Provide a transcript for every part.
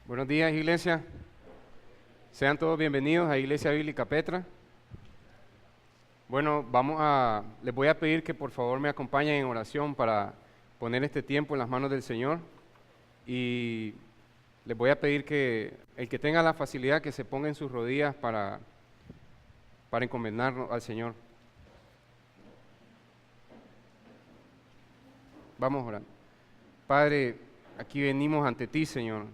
Buenos días, iglesia. Sean todos bienvenidos a Iglesia Bíblica Petra. Bueno, les voy a pedir que por favor me acompañen en oración para poner este tiempo en las manos del Señor. Y les voy a pedir que el que tenga la facilidad que se ponga en sus rodillas para encomendarnos al Señor. Vamos a orar. Padre, aquí venimos ante ti, Señor.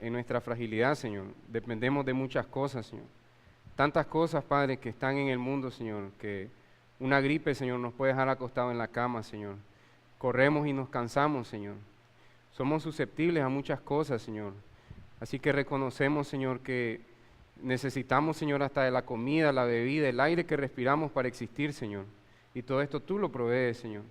En nuestra fragilidad, Señor, dependemos de muchas cosas, Señor. Tantas cosas, Padre, que están en el mundo, Señor, que una gripe, Señor, nos puede dejar acostados en la cama, Señor. Corremos y nos cansamos, Señor. Somos susceptibles a muchas cosas, Señor. Así que reconocemos, Señor, que necesitamos, Señor, hasta de la comida, la bebida, el aire que respiramos para existir, Señor. Y todo esto tú lo provees, Señor.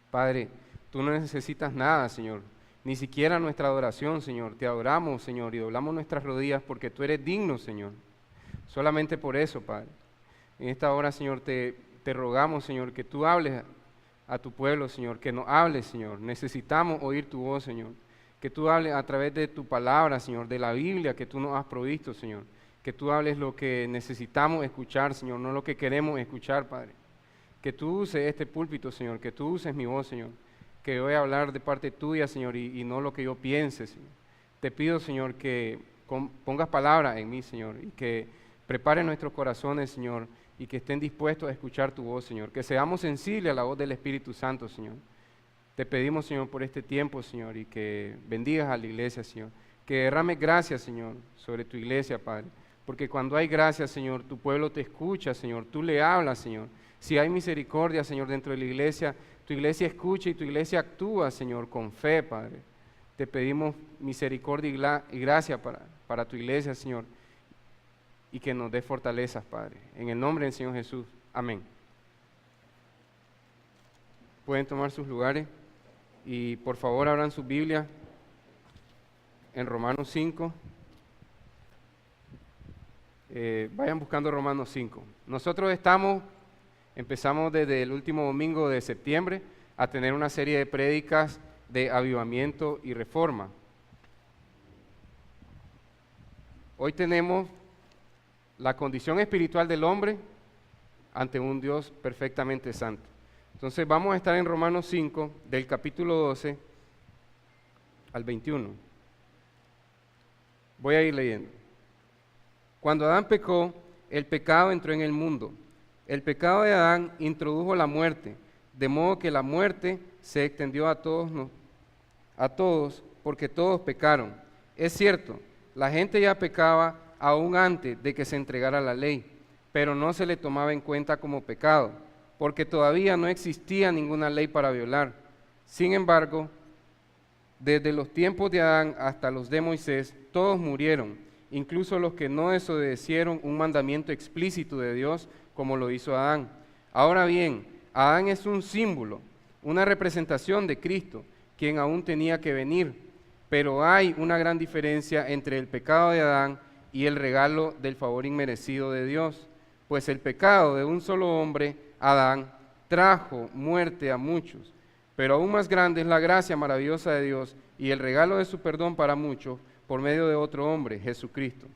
Padre, tú no necesitas nada, Señor. Ni siquiera nuestra adoración, Señor. Te adoramos, Señor, y doblamos nuestras rodillas porque tú eres digno, Señor. Solamente por eso, Padre. En esta hora, Señor, te rogamos, Señor, que tú hables a tu pueblo, Señor, que nos hables, Señor. Necesitamos oír tu voz, Señor. Que tú hables a través de tu palabra, Señor, de la Biblia que tú nos has provisto, Señor. Que tú hables lo que necesitamos escuchar, Señor, no lo que queremos escuchar, Padre. Que tú uses este púlpito, Señor, que tú uses mi voz, Señor. Que voy a hablar de parte tuya, Señor, y no lo que yo piense, Señor. Te pido, Señor, que pongas palabra en mí, Señor, y que prepare nuestros corazones, Señor, y que estén dispuestos a escuchar tu voz, Señor. Que seamos sensibles a la voz del Espíritu Santo, Señor. Te pedimos, Señor, por este tiempo, Señor, y que bendigas a la iglesia, Señor. Que derrames gracias, Señor, sobre tu iglesia, Padre. Porque cuando hay gracia, Señor, tu pueblo te escucha, Señor. Tú le hablas, Señor. Si hay misericordia, Señor, dentro de la iglesia, tu iglesia escucha y tu iglesia actúa, Señor, con fe, Padre. Te pedimos misericordia y gracia para tu iglesia, Señor, y que nos dé fortalezas, Padre. En el nombre del Señor Jesús. Amén. Pueden tomar sus lugares y por favor abran su Biblia en Romanos 5. Vayan buscando Romanos 5. Nosotros empezamos desde el último domingo de septiembre a tener una serie de prédicas de avivamiento y reforma. Hoy tenemos la condición espiritual del hombre ante un Dios perfectamente santo. Entonces vamos a estar en Romanos 5, del capítulo 12 al 21. Voy a ir leyendo. Cuando Adán pecó, el pecado entró en el mundo. El pecado de Adán introdujo la muerte, de modo que la muerte se extendió a todos, porque todos pecaron. Es cierto, la gente ya pecaba aún antes de que se entregara la ley, pero no se le tomaba en cuenta como pecado, porque todavía no existía ninguna ley para violar. Sin embargo, desde los tiempos de Adán hasta los de Moisés, todos murieron, incluso los que no desobedecieron un mandamiento explícito de Dios, como lo hizo Adán. Ahora bien, Adán es un símbolo, una representación de Cristo, quien aún tenía que venir, pero hay una gran diferencia entre el pecado de Adán y el regalo del favor inmerecido de Dios, pues el pecado de un solo hombre, Adán, trajo muerte a muchos, pero aún más grande es la gracia maravillosa de Dios y el regalo de su perdón para muchos por medio de otro hombre, Jesucristo.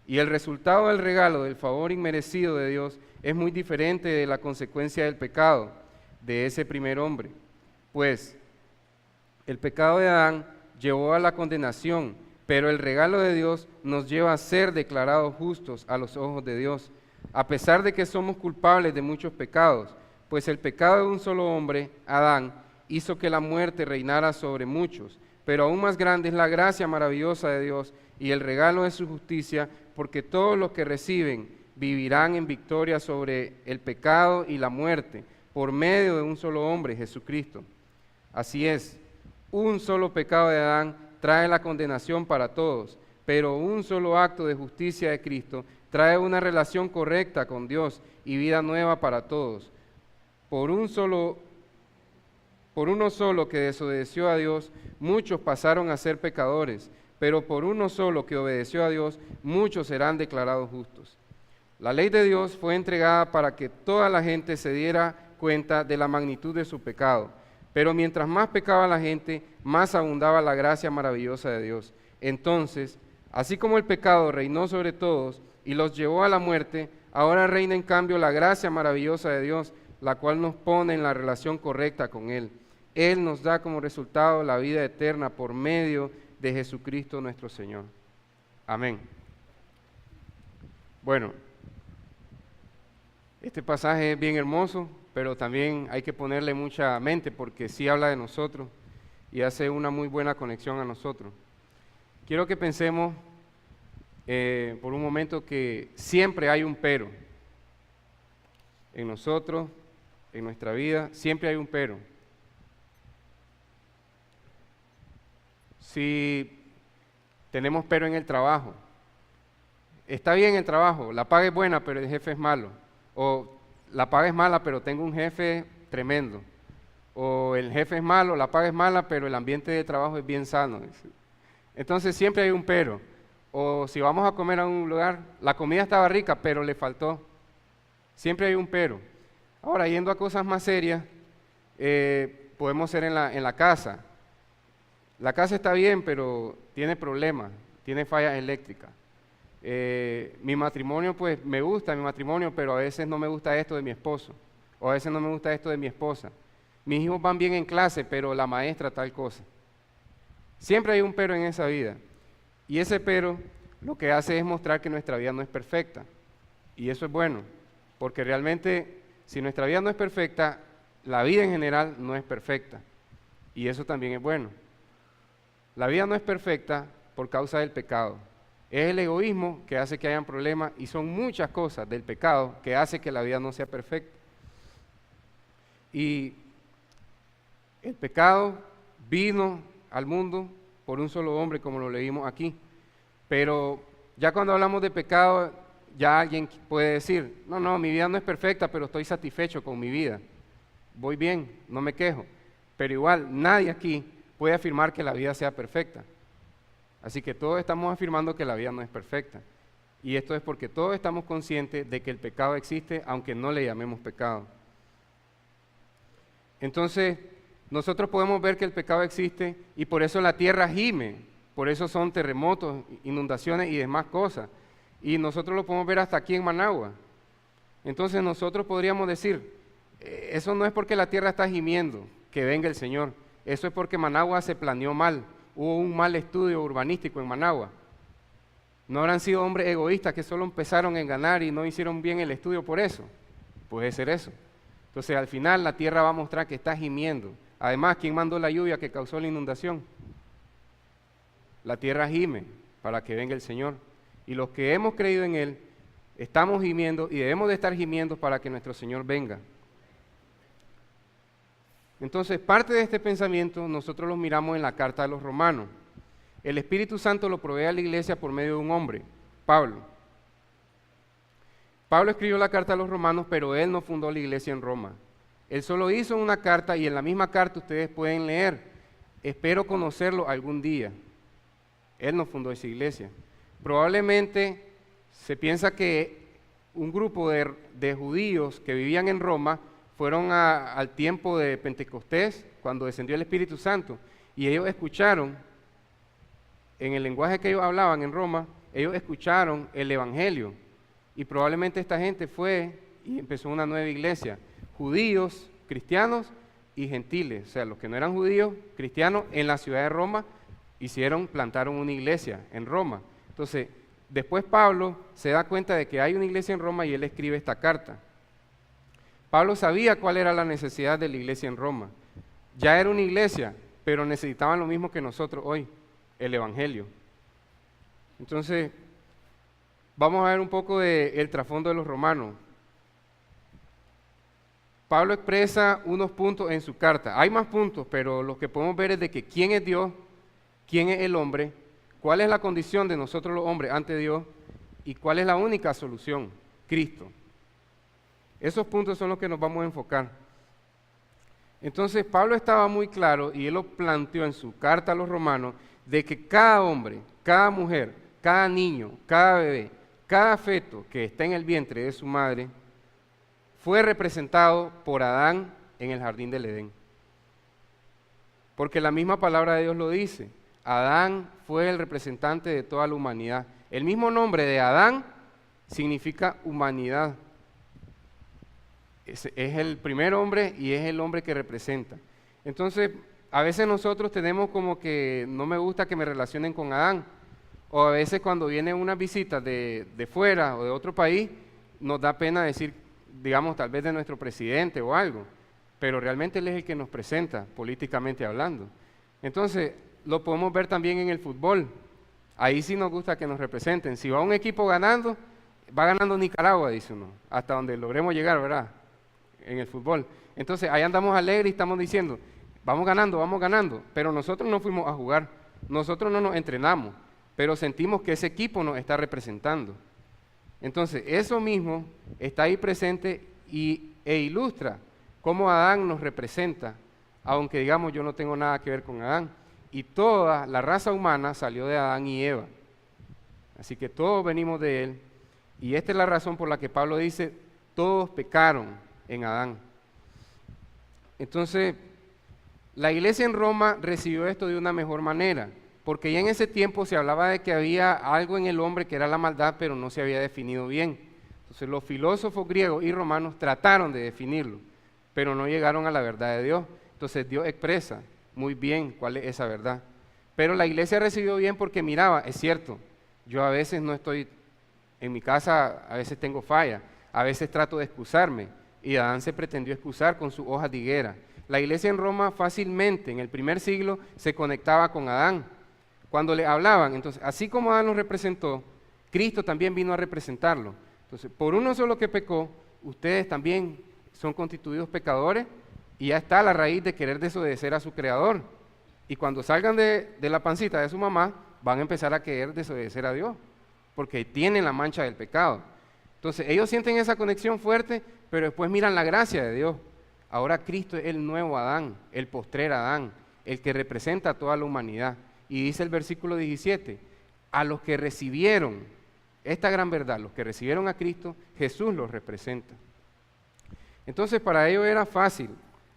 Y el resultado del regalo del favor inmerecido de Dios es muy diferente de la consecuencia del pecado de ese primer hombre, pues el pecado de Adán llevó a la condenación, pero el regalo de Dios nos lleva a ser declarados justos a los ojos de Dios, a pesar de que somos culpables de muchos pecados, pues el pecado de un solo hombre, Adán, hizo que la muerte reinara sobre muchos, pero aún más grande es la gracia maravillosa de Dios y el regalo de su justicia, porque todos los que reciben vivirán en victoria sobre el pecado y la muerte, por medio de un solo hombre, Jesucristo. Así es, un solo pecado de Adán trae la condenación para todos, pero un solo acto de justicia de Cristo trae una relación correcta con Dios y vida nueva para todos. Por uno solo que desobedeció a Dios, muchos pasaron a ser pecadores, pero por uno solo que obedeció a Dios, muchos serán declarados justos. La ley de Dios fue entregada para que toda la gente se diera cuenta de la magnitud de su pecado, Pero mientras más pecaba la gente, más abundaba la gracia maravillosa de Dios. Entonces, así como el pecado reinó sobre todos y los llevó a la muerte, ahora reina en cambio la gracia maravillosa de Dios, la cual nos pone en la relación correcta con Él. Él nos da como resultado la vida eterna por medio de Jesucristo nuestro Señor. Amén. Bueno, este pasaje es bien hermoso, pero también hay que ponerle mucha mente porque sí habla de nosotros y hace una muy buena conexión a nosotros. Quiero que pensemos por un momento que siempre hay un pero. En nosotros, en nuestra vida, siempre hay un pero. Si tenemos pero en el trabajo, está bien el trabajo, la paga es buena, pero el jefe es malo. O la paga es mala, pero tengo un jefe tremendo. O el jefe es malo, la paga es mala, pero el ambiente de trabajo es bien sano. Entonces siempre hay un pero. O si vamos a comer a un lugar, la comida estaba rica, pero le faltó. Siempre hay un pero. Ahora, yendo a cosas más serias, podemos ser en la casa. La casa está bien, pero tiene problemas, tiene fallas eléctricas. Mi matrimonio, pues me gusta mi matrimonio, pero a veces no me gusta esto de mi esposo, o a veces no me gusta esto de mi esposa. Mis hijos van bien en clase, pero la maestra tal cosa. Siempre hay un pero en esa vida. Y ese pero lo que hace es mostrar que nuestra vida no es perfecta. Y eso es bueno, porque realmente si nuestra vida no es perfecta, la vida en general no es perfecta. Y eso también es bueno. La vida no es perfecta por causa del pecado. Es el egoísmo que hace que hayan problemas y son muchas cosas del pecado que hace que la vida no sea perfecta. Y el pecado vino al mundo por un solo hombre, como lo leímos aquí. Pero ya cuando hablamos de pecado, ya alguien puede decir, no, mi vida no es perfecta, pero estoy satisfecho con mi vida. Voy bien, no me quejo. Pero igual, nadie aquí puede afirmar que la vida sea perfecta. Así que todos estamos afirmando que la vida no es perfecta. Y esto es porque todos estamos conscientes de que el pecado existe, aunque no le llamemos pecado. Entonces, nosotros podemos ver que el pecado existe y por eso la tierra gime, por eso son terremotos, inundaciones y demás cosas. Y nosotros lo podemos ver hasta aquí en Managua. Entonces nosotros podríamos decir, eso no es porque la tierra está gimiendo, que venga el Señor. Eso es porque Managua se planeó mal, hubo un mal estudio urbanístico en Managua. ¿No habrán sido hombres egoístas que solo empezaron a ganar y no hicieron bien el estudio por eso? Puede ser eso. Entonces al final la tierra va a mostrar que está gimiendo. Además, ¿quién mandó la lluvia que causó la inundación? La tierra gime para que venga el Señor. Y los que hemos creído en Él, estamos gimiendo y debemos de estar gimiendo para que nuestro Señor venga. Entonces, parte de este pensamiento nosotros lo miramos en la carta de los Romanos. El Espíritu Santo lo provee a la iglesia por medio de un hombre, Pablo. Pablo escribió la carta a los Romanos, pero él no fundó la iglesia en Roma. Él solo hizo una carta y en la misma carta ustedes pueden leer, espero conocerlo algún día. Él no fundó esa iglesia. Probablemente se piensa que un grupo de judíos que vivían en Roma fueron al tiempo de Pentecostés, cuando descendió el Espíritu Santo, y ellos escucharon, en el lenguaje que ellos hablaban en Roma, ellos escucharon el Evangelio, y probablemente esta gente fue y empezó una nueva iglesia, judíos, cristianos y gentiles, o sea, los que no eran judíos, cristianos, en la ciudad de Roma, plantaron una iglesia en Roma. Entonces, después Pablo se da cuenta de que hay una iglesia en Roma y él escribe esta carta. Pablo sabía cuál era la necesidad de la iglesia en Roma. Ya era una iglesia, pero necesitaban lo mismo que nosotros hoy, el Evangelio. Entonces, vamos a ver un poco del trasfondo de los romanos. Pablo expresa unos puntos en su carta. Hay más puntos, pero lo que podemos ver es de que quién es Dios, quién es el hombre, cuál es la condición de nosotros los hombres ante Dios y cuál es la única solución, Cristo. Esos puntos son los que nos vamos a enfocar. Entonces, Pablo estaba muy claro, y él lo planteó en su carta a los romanos, de que cada hombre, cada mujer, cada niño, cada bebé, cada feto que está en el vientre de su madre, fue representado por Adán en el jardín del Edén. porque la misma palabra de Dios lo dice. Adán fue el representante de toda la humanidad. El mismo nombre de Adán significa humanidad. Es el primer hombre y es el hombre que representa. Entonces, a veces nosotros tenemos como que no me gusta que me relacionen con Adán. O a veces cuando viene una visita de fuera o de otro país, nos da pena decir, digamos, tal vez de nuestro presidente o algo. Pero realmente él es el que nos presenta, políticamente hablando. Entonces, lo podemos ver también en el fútbol. Ahí sí nos gusta que nos representen. Si va un equipo ganando, va ganando Nicaragua, dice uno, hasta donde logremos llegar, ¿verdad? En el fútbol. Entonces, ahí andamos alegres y estamos diciendo, vamos ganando, pero nosotros no fuimos a jugar, nosotros no nos entrenamos, pero sentimos que ese equipo nos está representando. Entonces, eso mismo está ahí presente e ilustra cómo Adán nos representa, aunque digamos yo no tengo nada que ver con Adán. Y toda la raza humana salió de Adán y Eva. Así que todos venimos de él. Y esta es la razón por la que Pablo dice, todos pecaron en Adán. Entonces, la iglesia en Roma recibió esto de una mejor manera, porque ya en ese tiempo se hablaba de que había algo en el hombre que era la maldad, pero no se había definido bien. Entonces los filósofos griegos y romanos trataron de definirlo, pero no llegaron a la verdad de Dios. Entonces Dios expresa muy bien cuál es esa verdad. Pero la iglesia recibió bien porque miraba, es cierto, yo a veces no estoy en mi casa, a veces tengo falla, a veces trato de excusarme, y Adán se pretendió excusar con sus hojas de higuera. La iglesia en Roma fácilmente, en el primer siglo, se conectaba con Adán. Cuando le hablaban, entonces, así como Adán lo representó, Cristo también vino a representarlo. Entonces, por uno solo que pecó, ustedes también son constituidos pecadores, y ya está la raíz de querer desobedecer a su Creador. Y cuando salgan de la pancita de su mamá, van a empezar a querer desobedecer a Dios, porque tienen la mancha del pecado. Entonces, ellos sienten esa conexión fuerte, pero después miran la gracia de Dios. Ahora Cristo es el nuevo Adán, el postrer Adán, el que representa a toda la humanidad. Y dice el versículo 17, a los que recibieron esta gran verdad, los que recibieron a Cristo, Jesús los representa. Entonces para ellos era fácil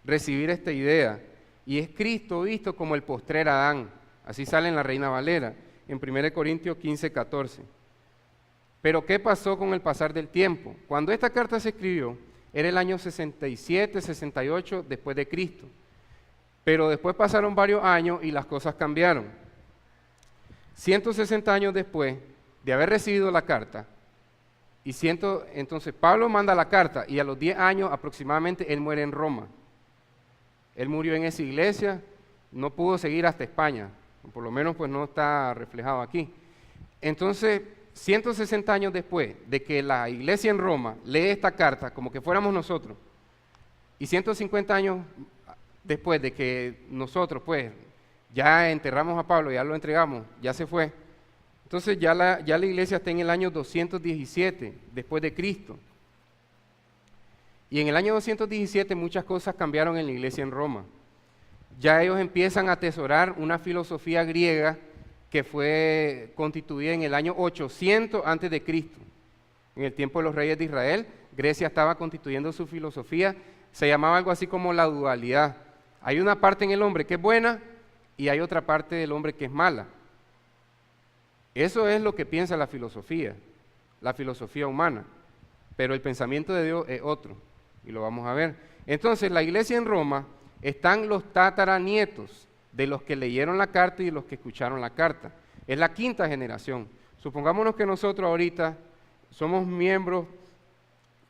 recibir esta idea, y es Cristo visto como el postrer Adán. Así sale en la Reina Valera, en 1 Corintios 15, 14. Pero ¿qué pasó con el pasar del tiempo? Cuando esta carta se escribió, era el año 67, 68 después de Cristo. Pero después pasaron varios años y las cosas cambiaron. 160 años después de haber recibido la carta, entonces Pablo manda la carta y a los 10 años aproximadamente él muere en Roma. Él murió en esa iglesia, no pudo seguir hasta España, por lo menos pues no está reflejado aquí. Entonces, 160 años después de que la iglesia en Roma lee esta carta, como que fuéramos nosotros, y 150 años después de que nosotros pues ya enterramos a Pablo, ya lo entregamos, ya se fue, entonces ya la iglesia está en el año 217 después de Cristo. Y en el año 217 muchas cosas cambiaron en la iglesia en Roma. Ya ellos empiezan a atesorar una filosofía griega que fue constituida en el año 800 antes de Cristo. En el tiempo de los reyes de Israel, Grecia estaba constituyendo su filosofía, se llamaba algo así como la dualidad. Hay una parte en el hombre que es buena y hay otra parte del hombre que es mala. Eso es lo que piensa la filosofía humana, pero el pensamiento de Dios es otro, y lo vamos a ver. Entonces, la iglesia en Roma están los tataranietos de los que leyeron la carta y de los que escucharon la carta. Es la quinta generación. Supongámonos que nosotros ahorita somos miembros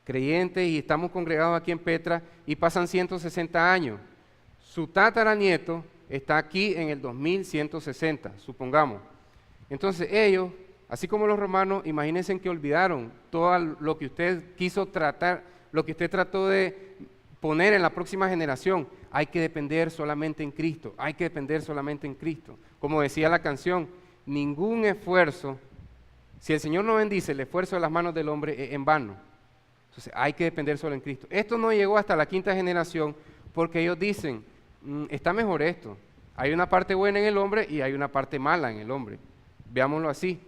creyentes y estamos congregados aquí en Petra y pasan 160 años. Su tataranieto está aquí en el 2160, supongamos. Entonces ellos, así como los romanos, imagínense que olvidaron todo lo que usted quiso tratar, lo que usted trató de poner en la próxima generación. Hay que depender solamente en Cristo, hay que depender solamente en Cristo. Como decía la canción, ningún esfuerzo, si el Señor no bendice el esfuerzo de las manos del hombre, es en vano. Entonces hay que depender solo en Cristo. Esto no llegó hasta la quinta generación porque ellos dicen, está mejor esto. Hay una parte buena en el hombre y hay una parte mala en el hombre. Veámoslo así.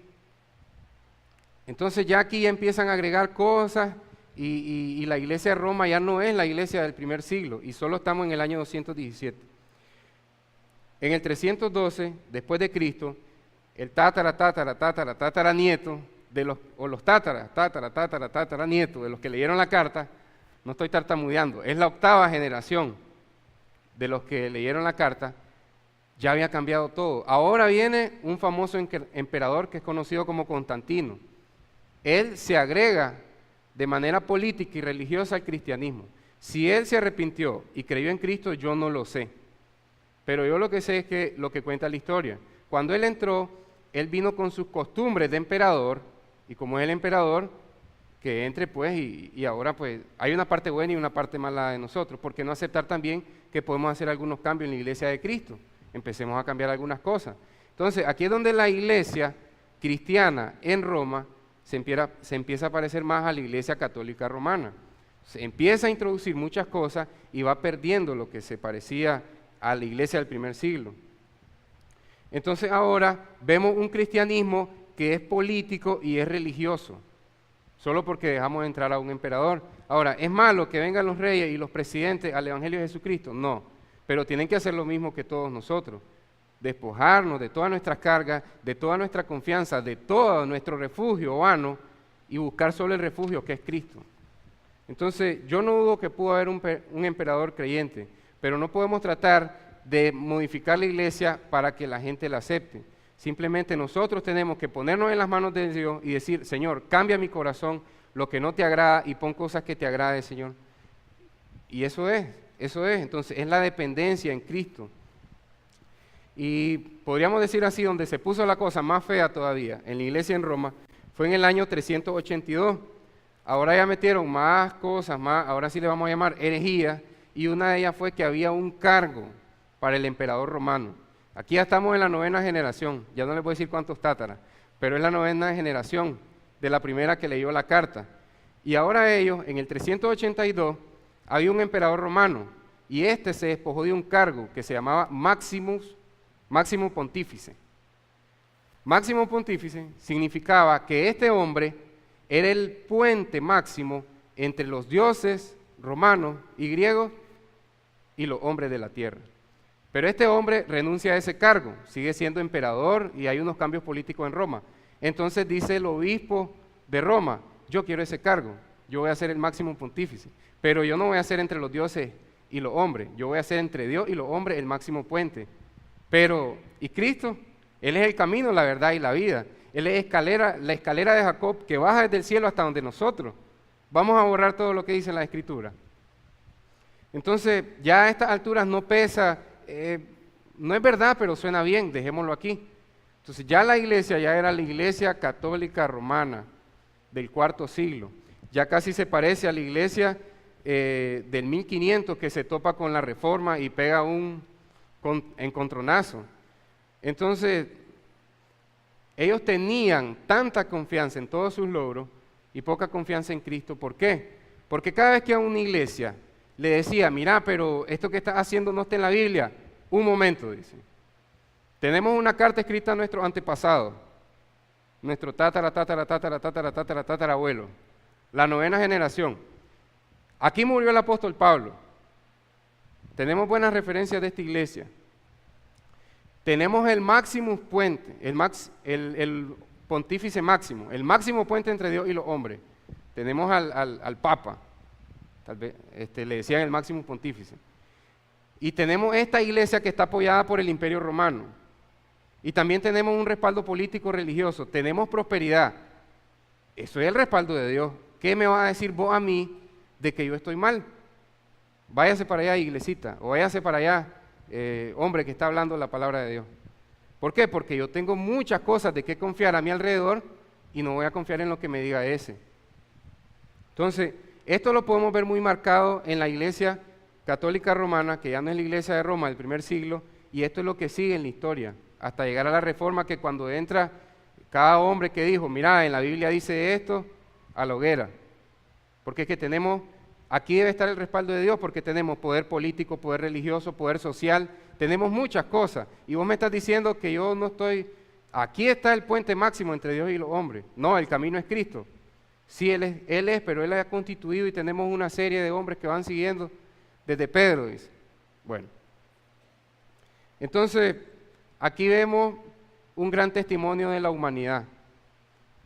Entonces ya aquí ya empiezan a agregar cosas y la iglesia de Roma ya no es la iglesia del primer siglo y solo estamos en el año 217. En el 312, después de Cristo, el tataranieto de los, o los tataranietos de los que leyeron la carta, no estoy tartamudeando, es la octava generación de los que leyeron la carta, ya había cambiado todo. Ahora viene un famoso emperador que es conocido como Constantino. Él se agrega de manera política y religiosa al cristianismo. Si él se arrepintió y creyó en Cristo, yo no lo sé. Pero yo lo que sé es que lo que cuenta la historia. Cuando él entró, él vino con sus costumbres de emperador, y como es el emperador, que entre pues, y ahora pues hay una parte buena y una parte mala de nosotros. ¿Por qué no aceptar también que podemos hacer algunos cambios en la iglesia de Cristo? Empecemos a cambiar algunas cosas. Entonces, aquí es donde la iglesia cristiana en Roma se empieza a parecer más a la iglesia católica romana. Se empieza a introducir muchas cosas y va perdiendo lo que se parecía a la iglesia del primer siglo. Entonces ahora vemos un cristianismo que es político y es religioso, solo porque dejamos de entrar a un emperador. Ahora, ¿es malo que vengan los reyes y los presidentes al Evangelio de Jesucristo? No, pero tienen que hacer lo mismo que todos nosotros, despojarnos de todas nuestras cargas, de toda nuestra confianza, de todo nuestro refugio vano y buscar solo el refugio que es Cristo. Entonces, yo no dudo que pudo haber un emperador creyente, pero no podemos tratar de modificar la iglesia para que la gente la acepte. Simplemente nosotros tenemos que ponernos en las manos de Dios y decir, Señor, cambia mi corazón, lo que no te agrada y pon cosas que te agrade, Señor. Y eso es. Entonces, es la dependencia en Cristo. Y podríamos decir así, donde se puso la cosa más fea todavía, en la iglesia en Roma, fue en el año 382. Ahora ya metieron más cosas, ahora sí le vamos a llamar herejía, y una de ellas fue que había un cargo para el emperador romano. Aquí ya estamos en la 9ª generación, ya no les voy a decir cuántos tátaras, pero es la 9ª generación de la primera que leyó la carta. Y ahora ellos, en el 382, había un emperador romano, y este se despojó de un cargo que se llamaba Máximo Pontífice. Máximo Pontífice significaba que este hombre era el puente máximo entre los dioses romanos y griegos y los hombres de la tierra. Pero este hombre renuncia a ese cargo, sigue siendo emperador y hay unos cambios políticos en Roma. Entonces dice el obispo de Roma, yo quiero ese cargo, yo voy a ser el máximo pontífice, pero yo no voy a ser entre los dioses y los hombres, yo voy a ser entre Dios y los hombres el máximo puente. Pero, ¿y Cristo? Él es el camino, la verdad y la vida. Él es la escalera de Jacob que baja desde el cielo hasta donde nosotros. Vamos a borrar todo lo que dice la Escritura. Entonces, ya a estas alturas no pesa, no es verdad, pero suena bien, dejémoslo aquí. Entonces, ya la iglesia ya era la iglesia católica romana del IV siglo. Ya casi se parece a la iglesia del 1500 que se topa con la Reforma y pega un encontronazo. Entonces, ellos tenían tanta confianza en todos sus logros y poca confianza en Cristo. ¿Por qué? Porque cada vez que a una iglesia le decía, mira, pero esto que estás haciendo no está en la Biblia. Un momento, dice. Tenemos una carta escrita a nuestros antepasados, nuestro tatarabuelo, la 9ª generación. Aquí murió el apóstol Pablo. Tenemos buenas referencias de esta iglesia. Tenemos el máximo puente, el pontífice máximo, el máximo puente entre Dios y los hombres. Tenemos al Papa, tal vez le decían el máximo pontífice. Y tenemos esta iglesia que está apoyada por el Imperio Romano. Y también tenemos un respaldo político religioso. Tenemos prosperidad. Eso es el respaldo de Dios. ¿Qué me vas a decir vos a mí de que yo estoy mal? Váyase para allá, iglesita, o váyase para allá, hombre que está hablando la palabra de Dios. ¿Por qué? Porque yo tengo muchas cosas de qué confiar a mi alrededor y no voy a confiar en lo que me diga ese. Entonces, esto lo podemos ver muy marcado en la iglesia católica romana, que ya no es la iglesia de Roma del primer siglo, y esto es lo que sigue en la historia, hasta llegar a la Reforma, que cuando entra cada hombre que dijo, mira, en la Biblia dice esto, a la hoguera. Porque es que tenemos, aquí debe estar el respaldo de Dios, porque tenemos poder político, poder religioso, poder social, tenemos muchas cosas, y vos me estás diciendo que yo no estoy, aquí está el puente máximo entre Dios y los hombres. No, el camino es Cristo. Sí, Él es, pero Él ha constituido y tenemos una serie de hombres que van siguiendo desde Pedro, dice. Bueno, Entonces, aquí vemos un gran testimonio de la humanidad.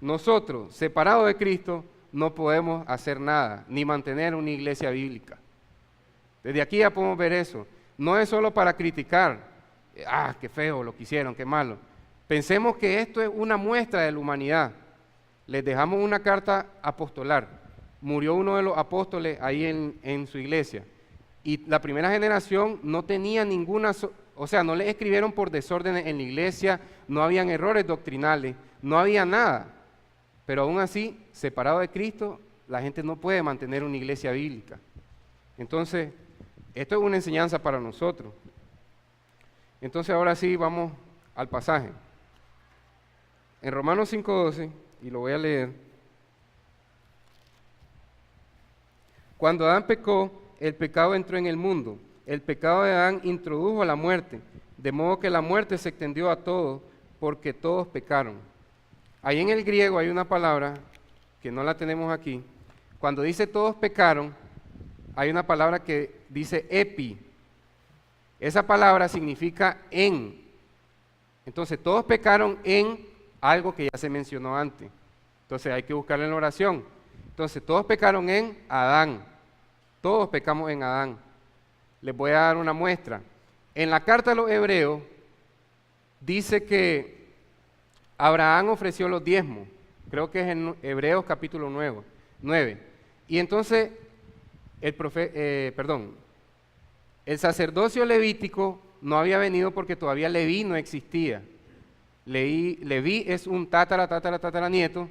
Nosotros, separados de Cristo, no podemos hacer nada, ni mantener una iglesia bíblica. Desde aquí ya podemos ver eso. No es solo para criticar, qué feo lo que hicieron, qué malo. Pensemos que esto es una muestra de la humanidad. Les dejamos una carta apostolar. Murió uno de los apóstoles ahí en su iglesia. Y la primera generación no tenía ninguna, o sea, no les escribieron por desórdenes en la iglesia, no habían errores doctrinales, no había nada. Pero aún así, separado de Cristo, la gente no puede mantener una iglesia bíblica. Entonces, esto es una enseñanza para nosotros. Entonces, ahora sí, vamos al pasaje. En Romanos 5:12, y lo voy a leer. Cuando Adán pecó, el pecado entró en el mundo. El pecado de Adán introdujo la muerte, de modo que la muerte se extendió a todos, porque todos pecaron. Ahí en el griego hay una palabra, que no la tenemos aquí. Cuando dice todos pecaron, hay una palabra que dice epi. Esa palabra significa en. Entonces, todos pecaron en algo que ya se mencionó antes. Entonces, hay que buscarlo en la oración. Entonces, todos pecaron en Adán. Todos pecamos en Adán. Les voy a dar una muestra. En la carta a los Hebreos, dice que Abraham ofreció los diezmos. Creo que es en Hebreos capítulo 9. Y entonces, el sacerdocio levítico no había venido porque todavía Leví no existía. Leví es un tataranieto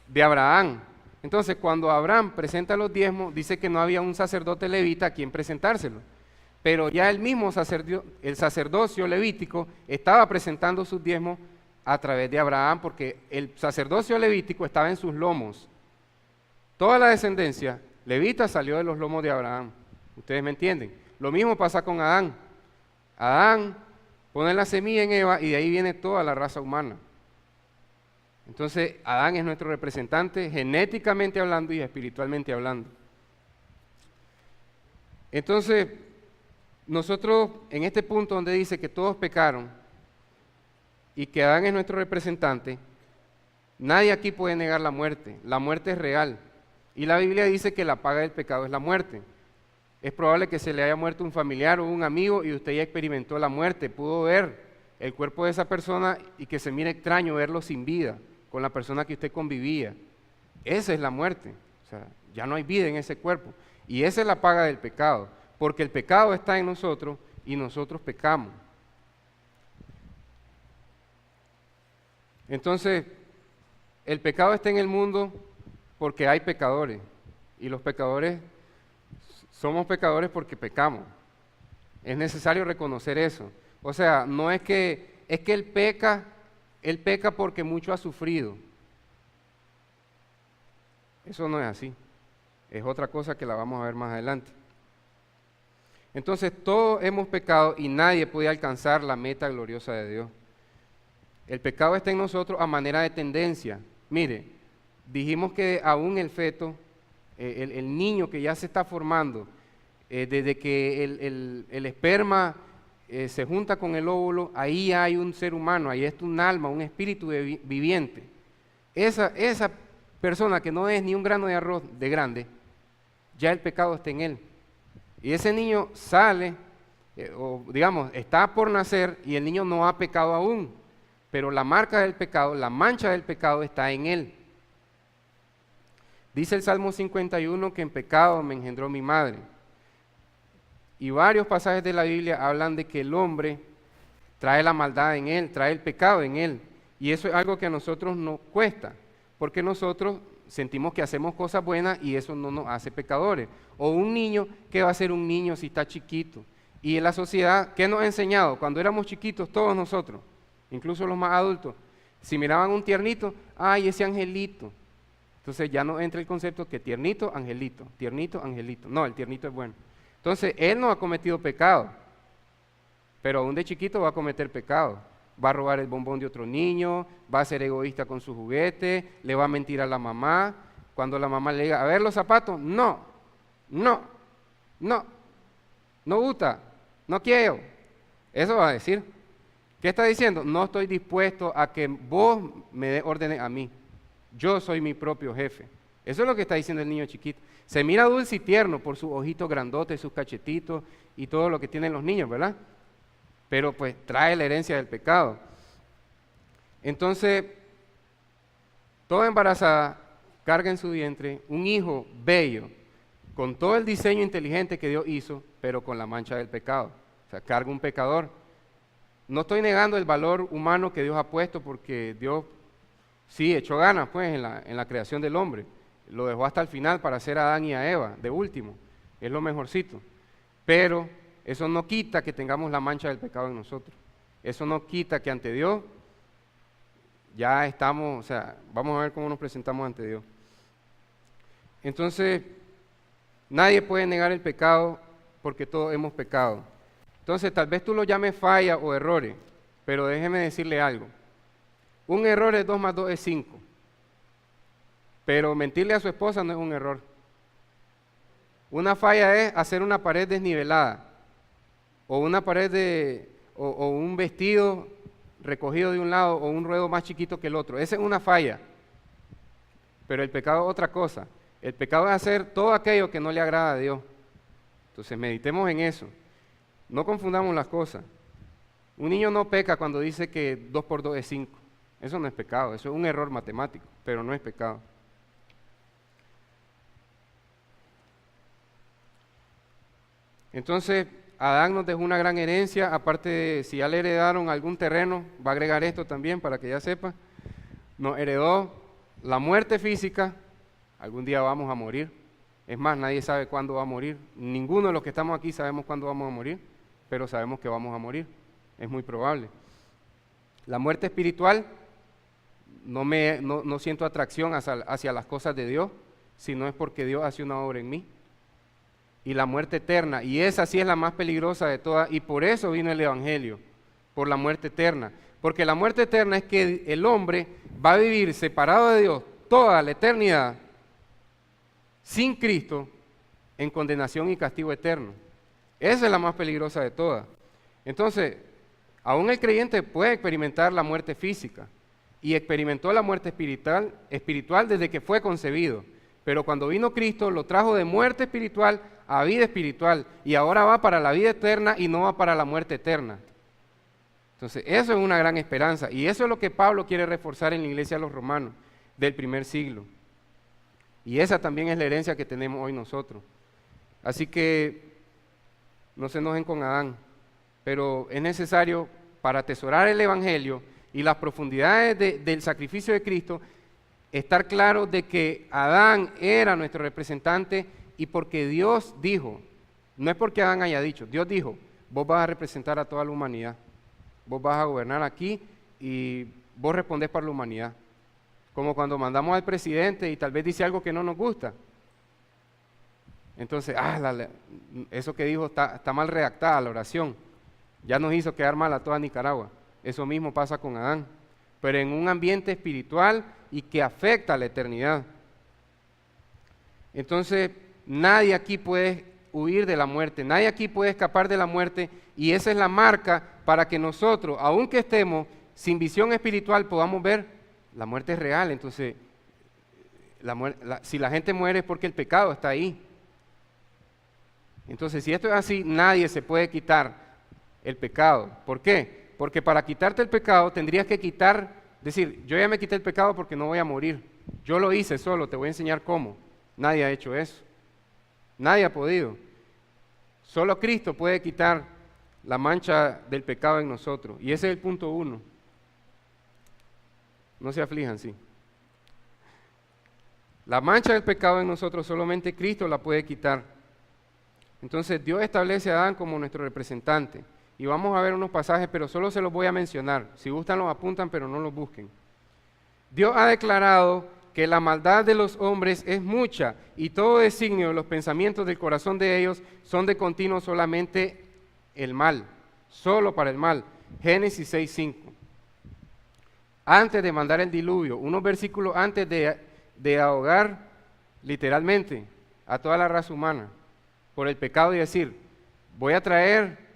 de Abraham. Entonces, cuando Abraham presenta los diezmos, dice que no había un sacerdote levita a quien presentárselo. Pero ya el mismo el sacerdocio levítico estaba presentando sus diezmos a través de Abraham, porque el sacerdocio levítico estaba en sus lomos. Toda la descendencia levita salió de los lomos de Abraham. ¿Ustedes me entienden? Lo mismo pasa con Adán. Adán pone la semilla en Eva y de ahí viene toda la raza humana. Entonces, Adán es nuestro representante genéticamente hablando y espiritualmente hablando. Entonces, nosotros en este punto donde dice que todos pecaron y que Adán es nuestro representante, nadie aquí puede negar la muerte. La muerte es real. Y la Biblia dice que la paga del pecado es la muerte. Es probable que se le haya muerto un familiar o un amigo y usted ya experimentó la muerte, pudo ver el cuerpo de esa persona y que se mire extraño verlo sin vida, con la persona que usted convivía. Esa es la muerte, o sea, ya no hay vida en ese cuerpo. Y esa es la paga del pecado, porque el pecado está en nosotros y nosotros pecamos. Entonces, el pecado está en el mundo porque hay pecadores, y los pecadores somos pecadores porque pecamos. Es necesario reconocer eso. O sea, no es que él peca porque mucho ha sufrido. Eso no es así. Es otra cosa que la vamos a ver más adelante. Entonces, todos hemos pecado y nadie puede alcanzar la meta gloriosa de Dios. El pecado está en nosotros a manera de tendencia. Mire, dijimos que aún el feto, el niño que ya se está formando, desde que el esperma se junta con el óvulo, ahí hay un ser humano, ahí está un alma, un espíritu viviente. Esa persona que no es ni un grano de arroz de grande, ya el pecado está en él. Y ese niño sale, o digamos, está por nacer y el niño no ha pecado aún, pero la marca del pecado, la mancha del pecado está en él. Dice el Salmo 51 que en pecado me engendró mi madre. Y varios pasajes de la Biblia hablan de que el hombre trae la maldad en él, trae el pecado en él. Y eso es algo que a nosotros nos cuesta, porque nosotros sentimos que hacemos cosas buenas y eso no nos hace pecadores. O un niño, ¿qué va a ser un niño si está chiquito? Y en la sociedad, ¿qué nos ha enseñado? Cuando éramos chiquitos, todos nosotros, incluso los más adultos, si miraban un tiernito, ¡ay, ese angelito! Entonces ya no entra el concepto que tiernito, angelito. No, el tiernito es bueno. Entonces, él no ha cometido pecado, pero aún de chiquito va a cometer pecado. Va a robar el bombón de otro niño, va a ser egoísta con su juguete, le va a mentir a la mamá. Cuando la mamá le diga, a ver los zapatos, no gusta, no quiero. Eso va a decir. ¿Qué está diciendo? No estoy dispuesto a que vos me des órdenes a mí. Yo soy mi propio jefe. Eso es lo que está diciendo el niño chiquito. Se mira dulce y tierno por sus ojitos grandotes, sus cachetitos y todo lo que tienen los niños, ¿verdad? Pero pues trae la herencia del pecado. Entonces, toda embarazada carga en su vientre un hijo bello, con todo el diseño inteligente que Dios hizo, pero con la mancha del pecado. O sea, carga un pecador. No estoy negando el valor humano que Dios ha puesto, porque Dios sí echó ganas pues en la creación del hombre. Lo dejó hasta el final para hacer a Adán y a Eva, de último. Es lo mejorcito. Pero eso no quita que tengamos la mancha del pecado en nosotros. Eso no quita que ante Dios ya estamos, o sea, vamos a ver cómo nos presentamos ante Dios. Entonces, nadie puede negar el pecado porque todos hemos pecado. Entonces, tal vez tú lo llames falla o errores, pero déjeme decirle algo. Un error es 2 más 2 es 5. Pero mentirle a su esposa no es un error. Una falla es hacer una pared desnivelada, o una pared o un vestido recogido de un lado, o un ruedo más chiquito que el otro. Esa es una falla. Pero el pecado es otra cosa. El pecado es hacer todo aquello que no le agrada a Dios. Entonces meditemos en eso. No confundamos las cosas. Un niño no peca cuando dice que 2 por 2 es 5. Eso no es pecado, eso es un error matemático, pero no es pecado. Entonces, Adán nos dejó una gran herencia, aparte de si ya le heredaron algún terreno, va a agregar esto también para que ya sepa, nos heredó la muerte física, algún día vamos a morir, es más, nadie sabe cuándo va a morir, ninguno de los que estamos aquí sabemos cuándo vamos a morir, pero sabemos que vamos a morir, es muy probable. La muerte espiritual, no siento atracción hacia las cosas de Dios, sino es porque Dios hace una obra en mí. Y la muerte eterna, y esa sí es la más peligrosa de todas, y por eso vino el Evangelio, por la muerte eterna. Porque la muerte eterna es que el hombre va a vivir separado de Dios toda la eternidad, sin Cristo, en condenación y castigo eterno. Esa es la más peligrosa de todas. Entonces, aún el creyente puede experimentar la muerte física, y experimentó la muerte espiritual desde que fue concebido. Pero cuando vino Cristo, lo trajo de muerte espiritual a vida espiritual, y ahora va para la vida eterna y no va para la muerte eterna. Entonces, eso es una gran esperanza, y eso es lo que Pablo quiere reforzar en la iglesia de los romanos del primer siglo. Y esa también es la herencia que tenemos hoy nosotros. Así que no se enojen con Adán, pero es necesario para atesorar el Evangelio y las profundidades del sacrificio de Cristo, estar claro de que Adán era nuestro representante, y porque Dios dijo, no es porque Adán haya dicho, Dios dijo, vos vas a representar a toda la humanidad, vos vas a gobernar aquí y vos respondés por la humanidad. Como cuando mandamos al presidente y tal vez dice algo que no nos gusta. Entonces, eso que dijo está mal redactada la oración, ya nos hizo quedar mal a toda Nicaragua. Eso mismo pasa con Adán, pero en un ambiente espiritual y que afecta a la eternidad. Entonces, nadie aquí puede huir de la muerte, nadie aquí puede escapar de la muerte, y esa es la marca para que nosotros, aunque estemos sin visión espiritual, podamos ver la muerte es real. Entonces, si la gente muere es porque el pecado está ahí. Entonces, si esto es así, nadie se puede quitar el pecado. ¿Por qué? Porque para quitarte el pecado tendrías que decir, yo ya me quité el pecado porque no voy a morir. Yo lo hice solo, te voy a enseñar cómo. Nadie ha hecho eso. Nadie ha podido. Solo Cristo puede quitar la mancha del pecado en nosotros. Y ese es el punto 1. No se aflijan, sí. La mancha del pecado en nosotros solamente Cristo la puede quitar. Entonces Dios establece a Adán como nuestro representante. Y vamos a ver unos pasajes, pero solo se los voy a mencionar. Si gustan los apuntan, pero no los busquen. Dios ha declarado que la maldad de los hombres es mucha, y todo designio de los pensamientos del corazón de ellos son de continuo solamente el mal, solo para el mal. Génesis 6:5. Antes de mandar el diluvio, unos versículos antes de ahogar literalmente a toda la raza humana por el pecado, y decir, voy a traer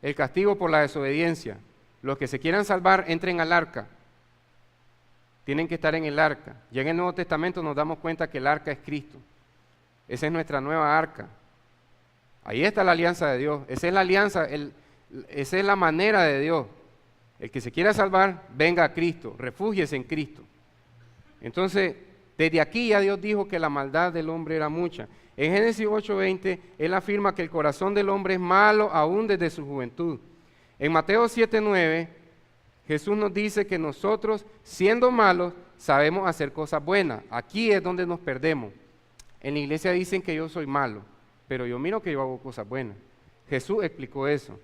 el castigo por la desobediencia. Los que se quieran salvar, entren al arca. Tienen que estar en el arca. Ya en el Nuevo Testamento nos damos cuenta que el arca es Cristo. Esa es nuestra nueva arca. Ahí está la alianza de Dios. Esa es la alianza, esa es la manera de Dios. El que se quiera salvar, venga a Cristo, refúgiese en Cristo. Entonces, desde aquí ya Dios dijo que la maldad del hombre era mucha. En Génesis 8:20, Él afirma que el corazón del hombre es malo aún desde su juventud. En Mateo 7:9, Jesús nos dice que nosotros, siendo malos, sabemos hacer cosas buenas. Aquí es donde nos perdemos. En la iglesia dicen que yo soy malo, pero yo miro que yo hago cosas buenas. Jesús explicó eso.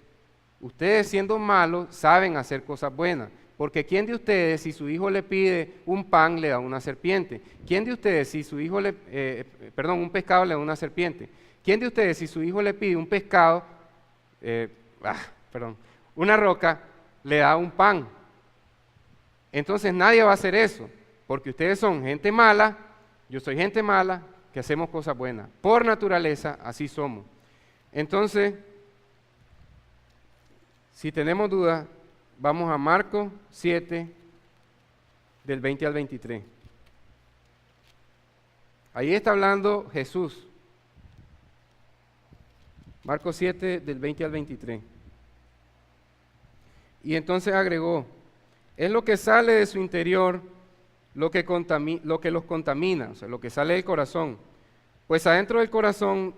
Ustedes siendo malos saben hacer cosas buenas, porque ¿quién de ustedes si su hijo le pide un pan le da una serpiente? ¿Quién de ustedes si su hijo un pescado le da una serpiente? ¿Quién de ustedes si su hijo le pide un pescado, una roca, le da un pan? Entonces nadie va a hacer eso, porque ustedes son gente mala, yo soy gente mala, que hacemos cosas buenas. Por naturaleza, así somos. Entonces, si tenemos dudas, vamos a Marcos 7, del 20 al 23. Ahí está hablando Jesús. Marcos 7, del 20 al 23. Y entonces agregó, es lo que sale de su interior lo que los contamina, o sea, lo que sale del corazón. Pues adentro del corazón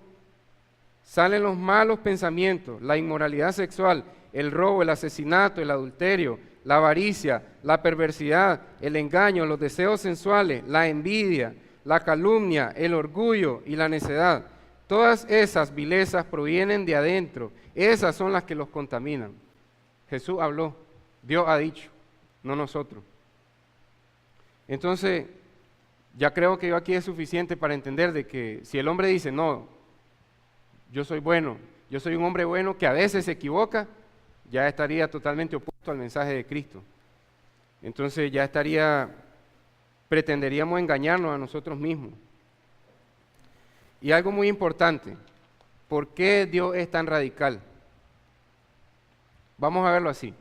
salen los malos pensamientos, la inmoralidad sexual, el robo, el asesinato, el adulterio, la avaricia, la perversidad, el engaño, los deseos sensuales, la envidia, la calumnia, el orgullo y la necedad. Todas esas vilezas provienen de adentro, esas son las que los contaminan. Jesús habló, Dios ha dicho, no nosotros. Entonces, ya creo que yo aquí es suficiente para entender de que si el hombre dice, no, yo soy bueno, yo soy un hombre bueno que a veces se equivoca, ya estaría totalmente opuesto al mensaje de Cristo. Entonces ya pretenderíamos engañarnos a nosotros mismos. Y algo muy importante, ¿por qué Dios es tan radical? Vamos a verlo así.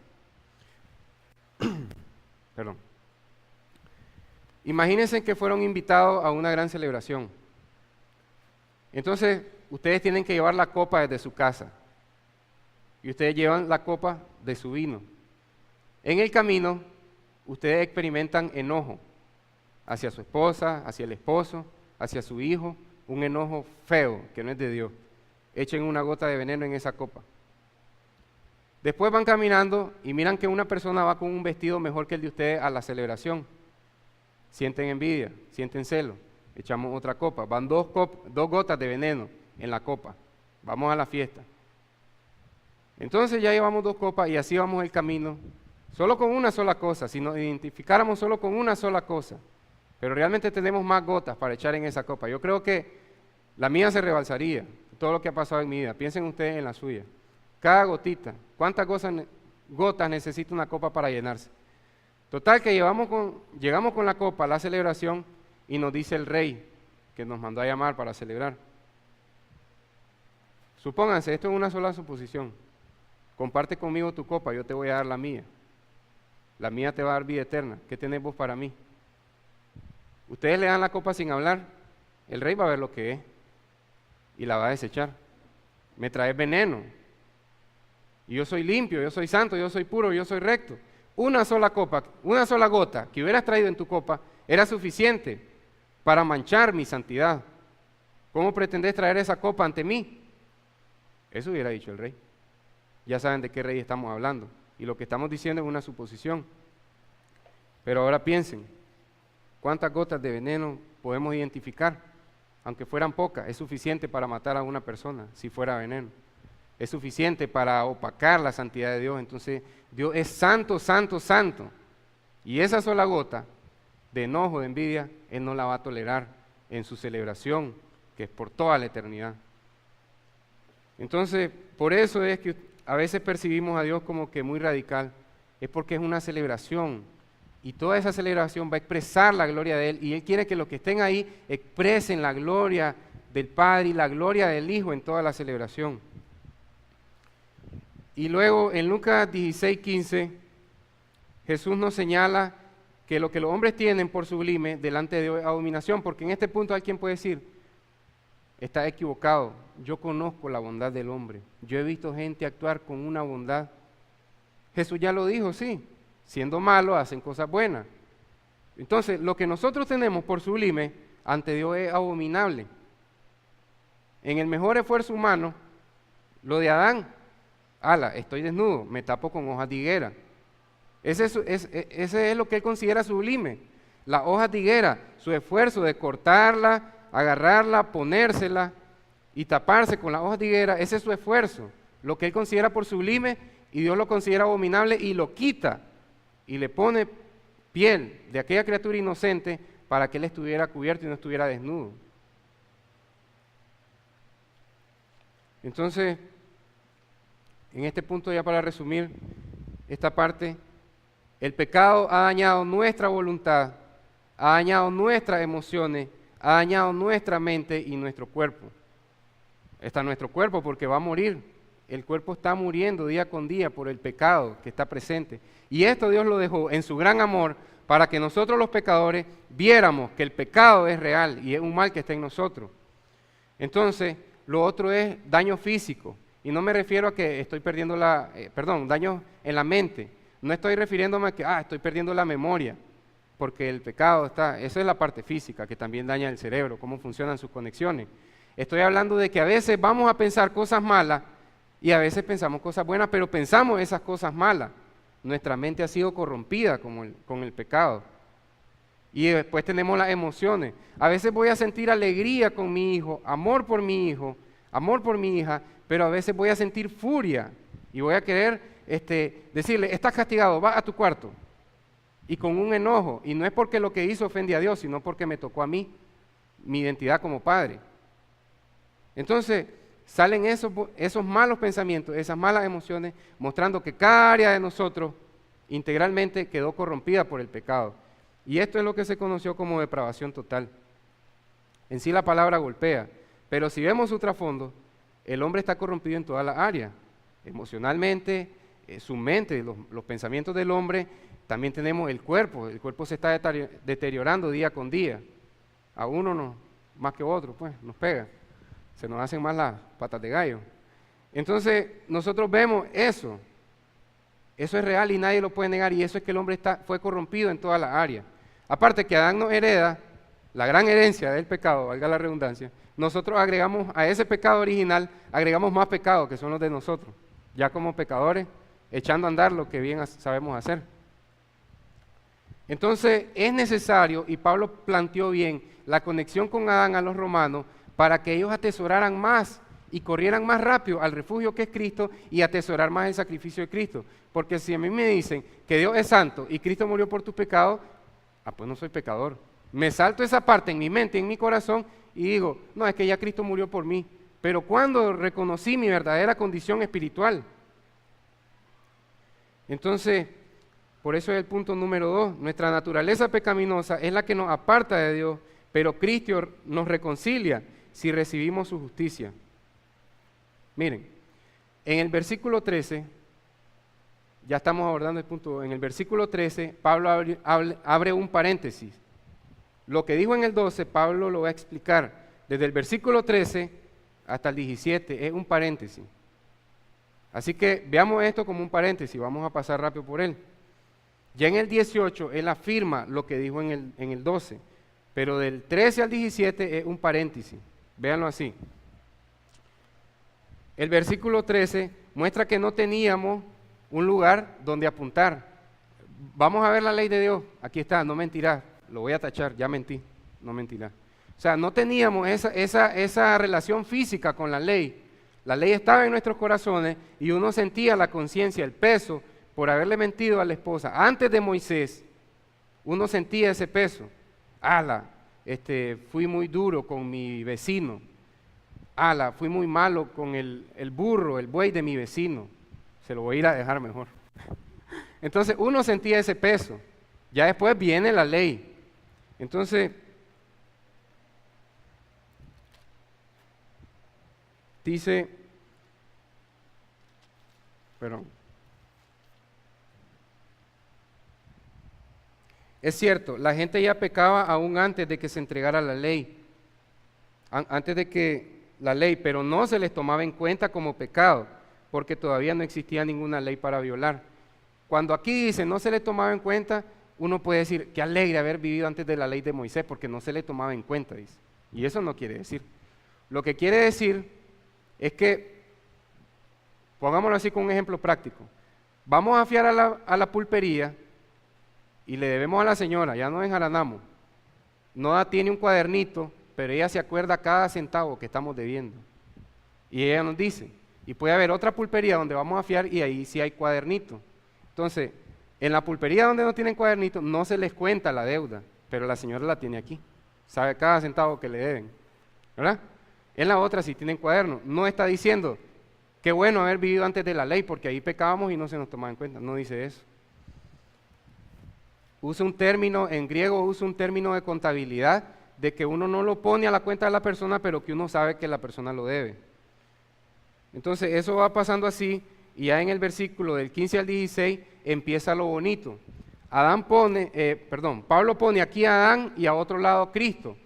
Perdón. Imagínense que fueron invitados a una gran celebración. Entonces, ustedes tienen que llevar la copa desde su casa. Y ustedes llevan la copa de su vino. En el camino, ustedes experimentan enojo hacia su esposa, hacia el esposo, hacia su hijo, un enojo feo que no es de Dios. Echen una gota de veneno en esa copa. Después van caminando y miran que una persona va con un vestido mejor que el de ustedes a la celebración. Sienten envidia, sienten celo, echamos otra copa. Van dos gotas de veneno en la copa. Vamos a la fiesta. Entonces ya llevamos 2 copas y así vamos el camino, solo con una sola cosa. Si nos identificáramos solo con una sola cosa, pero realmente tenemos más gotas para echar en esa copa. Yo creo que la mía se rebalsaría, todo lo que ha pasado en mi vida. Piensen ustedes en la suya. Cada gotita, ¿cuántas gotas necesita una copa para llenarse? Total que llegamos con la copa a la celebración y nos dice el rey que nos mandó a llamar para celebrar. Supónganse, esto es una sola suposición. Comparte conmigo tu copa, yo te voy a dar la mía. La mía te va a dar vida eterna. ¿Qué tenés vos para mí? Ustedes le dan la copa sin hablar, el rey va a ver lo que es y la va a desechar. Me traes veneno. Y yo soy limpio, yo soy santo, yo soy puro, yo soy recto. Una sola copa, una sola gota que hubieras traído en tu copa era suficiente para manchar mi santidad. ¿Cómo pretendés traer esa copa ante mí? Eso hubiera dicho el rey. Ya saben de qué rey estamos hablando. Y lo que estamos diciendo es una suposición. Pero ahora piensen, ¿cuántas gotas de veneno podemos identificar? Aunque fueran pocas, es suficiente para matar a una persona si fuera veneno. Es suficiente para opacar la santidad de Dios. Entonces, Dios es santo, santo, santo. Y esa sola gota de enojo, de envidia, Él no la va a tolerar en su celebración, que es por toda la eternidad. Entonces, por eso es que a veces percibimos a Dios como que muy radical. Es porque es una celebración. Y toda esa celebración va a expresar la gloria de Él. Y Él quiere que los que estén ahí expresen la gloria del Padre y la gloria del Hijo en toda la celebración. Y luego en Lucas 16:15, Jesús nos señala que lo que los hombres tienen por sublime delante de Dios es abominación, porque en este punto alguien puede decir, está equivocado, yo conozco la bondad del hombre, yo he visto gente actuar con una bondad. Jesús ya lo dijo, sí, siendo malos hacen cosas buenas. Entonces, lo que nosotros tenemos por sublime ante Dios es abominable. En el mejor esfuerzo humano, lo de Adán, estoy desnudo, me tapo con hojas de higuera. Ese es lo que él considera sublime. Las hojas de higuera, su esfuerzo de cortarla, agarrarla, ponérsela y taparse con las hojas de higuera, ese es su esfuerzo. Lo que él considera por sublime y Dios lo considera abominable y lo quita y le pone piel de aquella criatura inocente para que él estuviera cubierto y no estuviera desnudo. Entonces, en este punto, ya para resumir esta parte, el pecado ha dañado nuestra voluntad, ha dañado nuestras emociones, ha dañado nuestra mente y nuestro cuerpo. Está nuestro cuerpo porque va a morir. El cuerpo está muriendo día con día por el pecado que está presente. Y esto Dios lo dejó en su gran amor para que nosotros los pecadores viéramos que el pecado es real y es un mal que está en nosotros. Entonces, lo otro es daño físico. Y no me refiero a que estoy perdiendo daño en la mente. No estoy refiriéndome a que estoy perdiendo la memoria, porque el pecado eso es la parte física, que también daña el cerebro, cómo funcionan sus conexiones. Estoy hablando de que a veces vamos a pensar cosas malas y a veces pensamos cosas buenas, pero pensamos esas cosas malas. Nuestra mente ha sido corrompida con el pecado. Y después tenemos las emociones. A veces voy a sentir alegría con mi hijo, amor por mi hijo, amor por mi hija, pero a veces voy a sentir furia y voy a querer decirle, estás castigado, va a tu cuarto. Y con un enojo, y no es porque lo que hizo ofende a Dios, sino porque me tocó a mí, mi identidad como padre. Entonces, salen esos malos pensamientos, esas malas emociones, mostrando que cada área de nosotros integralmente quedó corrompida por el pecado. Y esto es lo que se conoció como depravación total. En sí la palabra golpea, pero si vemos su trasfondo, el hombre está corrompido en todas las áreas, emocionalmente, su mente, los pensamientos del hombre. También tenemos el cuerpo se está deteriorando día con día. A uno no, más que otro, pues, nos pega. Se nos hacen más las patas de gallo. Entonces, nosotros vemos eso. Eso es real y nadie lo puede negar, y eso es que el hombre fue corrompido en todas las áreas. Aparte que Adán nos hereda la gran herencia del pecado, valga la redundancia, nosotros agregamos a ese pecado original, agregamos más pecados que son los de nosotros, ya como pecadores, echando a andar lo que bien sabemos hacer. Entonces es necesario, y Pablo planteó bien, la conexión con Adán a los romanos para que ellos atesoraran más y corrieran más rápido al refugio que es Cristo y atesorar más el sacrificio de Cristo. Porque si a mí me dicen que Dios es santo y Cristo murió por tus pecados, pues no soy pecador. Me salto esa parte en mi mente, en mi corazón y digo, no, es que ya Cristo murió por mí. Pero cuando reconocí mi verdadera condición espiritual. Entonces, por eso es el punto número 2, nuestra naturaleza pecaminosa es la que nos aparta de Dios, pero Cristo nos reconcilia si recibimos su justicia. Miren, en el versículo 13, ya estamos abordando el punto, en el versículo 13, Pablo abre un paréntesis. Lo que dijo en el 12, Pablo lo va a explicar. Desde el versículo 13 hasta el 17 es un paréntesis. Así que veamos esto como un paréntesis, vamos a pasar rápido por él. Ya en el 18, él afirma lo que dijo en el 12, pero del 13 al 17 es un paréntesis. Véanlo así. El versículo 13 muestra que no teníamos un lugar donde apuntar. Vamos a ver la ley de Dios. Aquí está, no mentirás. Lo voy a tachar, ya mentí, no mentirás. O sea, no teníamos esa relación física con la ley. La ley estaba en nuestros corazones y uno sentía la conciencia, el peso por haberle mentido a la esposa. Antes de Moisés, uno sentía ese peso. Fui muy duro con mi vecino. Fui muy malo con el burro, el buey de mi vecino. Se lo voy a ir a dejar mejor. Entonces uno sentía ese peso. Ya después viene la ley. Entonces, dice, Perdón. Es cierto, la gente ya pecaba aún antes de que se entregara la ley, antes de que la ley, pero no se les tomaba en cuenta como pecado, porque todavía no existía ninguna ley para violar. Cuando aquí dice no se le tomaba en cuenta, uno puede decir, qué alegre haber vivido antes de la ley de Moisés, porque no se le tomaba en cuenta, dice. Y eso no quiere decir. Lo que quiere decir es que, pongámoslo así con un ejemplo práctico, vamos a fiar a la pulpería y le debemos a la señora, ya no enjaranamos. No tiene un cuadernito, pero ella se acuerda cada centavo que estamos debiendo. Y ella nos dice, y puede haber otra pulpería donde vamos a fiar y ahí sí hay cuadernito. Entonces, en la pulpería donde no tienen cuadernito, no se les cuenta la deuda, pero la señora la tiene aquí, sabe cada centavo que le deben, ¿verdad? En la otra sí tienen cuaderno, no está diciendo, qué bueno haber vivido antes de la ley, porque ahí pecábamos y no se nos tomaba en cuenta, no dice eso. Usa un término, en griego usa un término de contabilidad, de que uno no lo pone a la cuenta de la persona, pero que uno sabe que la persona lo debe. Entonces eso va pasando así, y ya en el versículo del 15 al 16 empieza lo bonito. Pablo pone aquí a Adán y a otro lado a Cristo,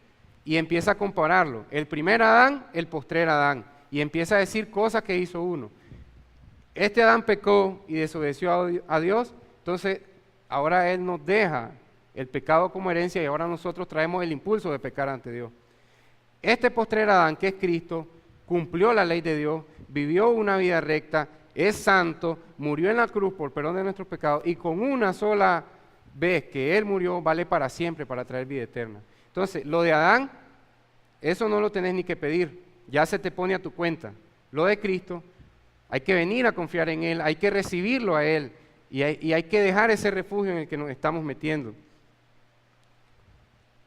y empieza a compararlo. El primer Adán, el postrer Adán, y empieza a decir cosas que hizo uno. Este Adán pecó y desobedeció a Dios, entonces ahora Él nos deja el pecado como herencia y ahora nosotros traemos el impulso de pecar ante Dios. Este postrer Adán, que es Cristo, cumplió la ley de Dios, vivió una vida recta, es santo, murió en la cruz por perdón de nuestros pecados y con una sola vez que Él murió vale para siempre para traer vida eterna. Entonces, lo de Adán, eso no lo tenés ni que pedir, ya se te pone a tu cuenta. Lo de Cristo, hay que venir a confiar en Él, hay que recibirlo a Él y hay que dejar ese refugio en el que nos estamos metiendo.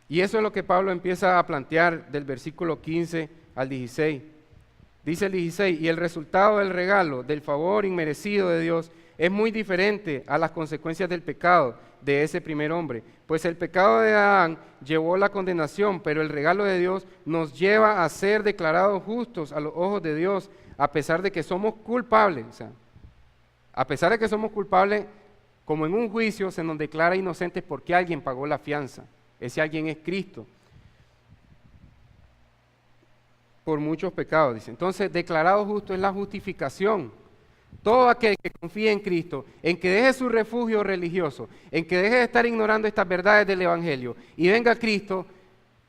Y eso es lo que Pablo empieza a plantear del versículo 15 al 16. Dice el 16, y el resultado del regalo, del favor inmerecido de Dios, es muy diferente a las consecuencias del pecado de ese primer hombre. Pues el pecado de Adán llevó la condenación, pero el regalo de Dios nos lleva a ser declarados justos a los ojos de Dios, a pesar de que somos culpables. O sea, a pesar de que somos culpables, como en un juicio se nos declara inocentes porque alguien pagó la fianza. Ese alguien es Cristo. Por muchos pecados, dice. Entonces, declarado justo es la justificación. Todo aquel que confíe en Cristo, en que deje su refugio religioso, en que deje de estar ignorando estas verdades del Evangelio y venga a Cristo,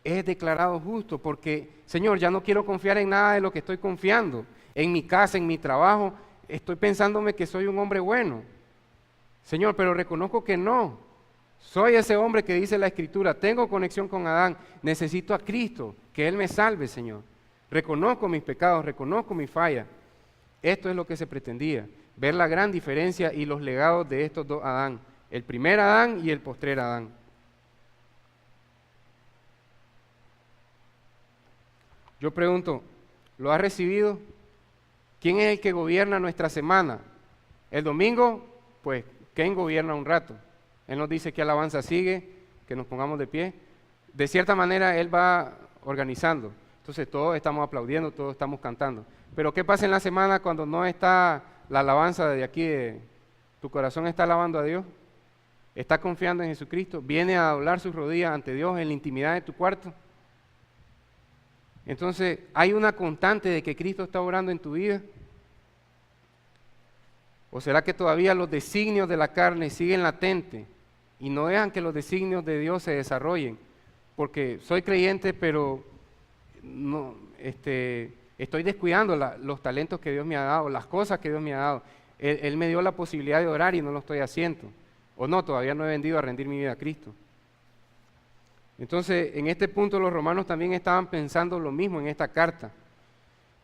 es declarado justo porque, Señor, ya no quiero confiar en nada de lo que estoy confiando. En mi casa, en mi trabajo, estoy pensándome que soy un hombre bueno. Señor, pero reconozco que no. Soy ese hombre que dice la Escritura, tengo conexión con Adán, necesito a Cristo, que Él me salve, Señor. Reconozco mis pecados, reconozco mi falla. Esto es lo que se pretendía, ver la gran diferencia y los legados de estos dos Adán, el primer Adán y el postrer Adán. Yo pregunto, ¿lo has recibido? ¿Quién es el que gobierna nuestra semana? El domingo, pues, ¿quién gobierna un rato? Él nos dice qué alabanza sigue, que nos pongamos de pie. De cierta manera, Él va organizando. Entonces todos estamos aplaudiendo, todos estamos cantando. Pero ¿qué pasa en la semana cuando no está la alabanza de aquí? ¿Tu corazón está alabando a Dios? ¿Está confiando en Jesucristo? ¿Viene a doblar sus rodillas ante Dios en la intimidad de tu cuarto? Entonces, ¿hay una constante de que Cristo está obrando en tu vida? ¿O será que todavía los designios de la carne siguen latentes y no dejan que los designios de Dios se desarrollen? Porque soy creyente, pero no, estoy descuidando los talentos que Dios me ha dado, las cosas que Dios me ha dado. Él me dio la posibilidad de orar y no lo estoy haciendo. O no, todavía no he vendido a rendir mi vida a Cristo. Entonces, en este punto los romanos también estaban pensando lo mismo en esta carta.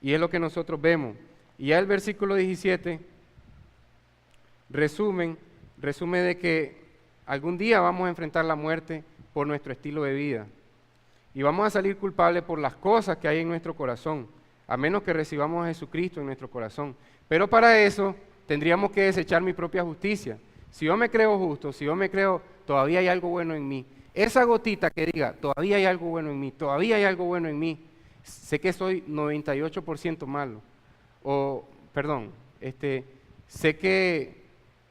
Y es lo que nosotros vemos. Y ya el versículo 17 resume de que algún día vamos a enfrentar la muerte por nuestro estilo de vida. Y vamos a salir culpables por las cosas que hay en nuestro corazón, a menos que recibamos a Jesucristo en nuestro corazón. Pero para eso tendríamos que desechar mi propia justicia. Si yo me creo justo, si yo me creo, todavía hay algo bueno en mí, esa gotita que diga, todavía hay algo bueno en mí, todavía hay algo bueno en mí, sé que soy 98% malo, o, perdón, sé que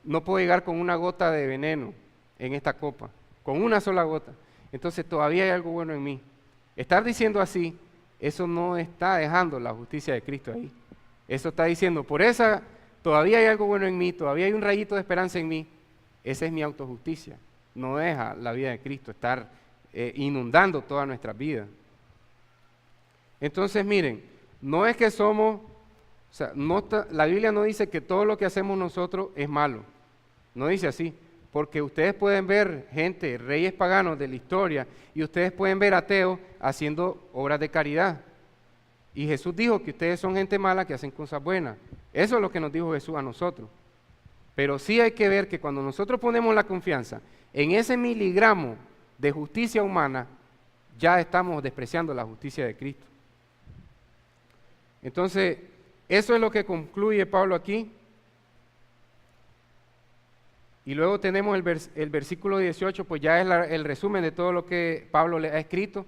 no puedo llegar con una gota de veneno en esta copa, con una sola gota. Entonces todavía hay algo bueno en mí. Estar diciendo así, eso no está dejando la justicia de Cristo ahí. Eso está diciendo, por esa todavía hay algo bueno en mí, todavía hay un rayito de esperanza en mí. Esa es mi autojusticia. No deja la vida de Cristo estar inundando toda nuestra vida. Entonces miren, no es que somos, o sea, la Biblia no dice que todo lo que hacemos nosotros es malo. No dice así. Porque ustedes pueden ver gente, reyes paganos de la historia, y ustedes pueden ver ateos haciendo obras de caridad. Y Jesús dijo que ustedes son gente mala que hacen cosas buenas. Eso es lo que nos dijo Jesús a nosotros. Pero sí hay que ver que cuando nosotros ponemos la confianza en ese miligramo de justicia humana, ya estamos despreciando la justicia de Cristo. Entonces, eso es lo que concluye Pablo aquí. Y luego tenemos el versículo 18, pues ya es el resumen de todo lo que Pablo le ha escrito.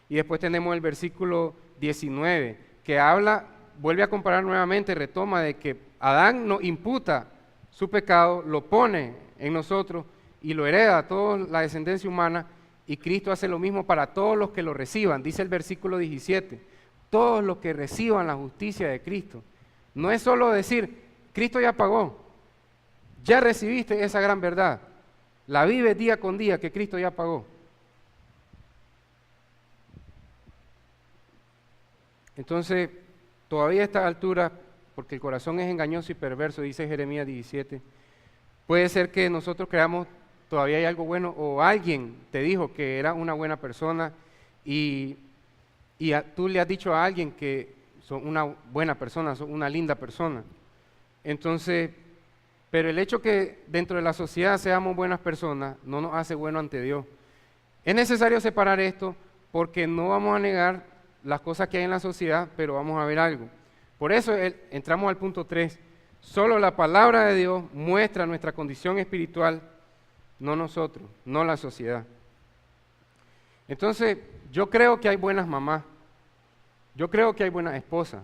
Y después tenemos el versículo 19, que habla, vuelve a comparar nuevamente, retoma de que Adán nos imputa su pecado, lo pone en nosotros y lo hereda a toda la descendencia humana, y Cristo hace lo mismo para todos los que lo reciban. Dice el versículo 17, todos los que reciban la justicia de Cristo. No es solo decir, Cristo ya pagó. Ya recibiste esa gran verdad. La vives día con día que Cristo ya pagó. Entonces, todavía a esta altura, porque el corazón es engañoso y perverso, dice Jeremías 17, puede ser que nosotros creamos todavía hay algo bueno, o alguien te dijo que era una buena persona y tú le has dicho a alguien que son una buena persona, son una linda persona. Entonces, pero el hecho que dentro de la sociedad seamos buenas personas no nos hace bueno ante Dios. Es necesario separar esto porque no vamos a negar las cosas que hay en la sociedad, pero vamos a ver algo. Por eso entramos al punto 3. Solo la palabra de Dios muestra nuestra condición espiritual, no nosotros, no la sociedad. Entonces, yo creo que hay buenas mamás. Yo creo que hay buenas esposas.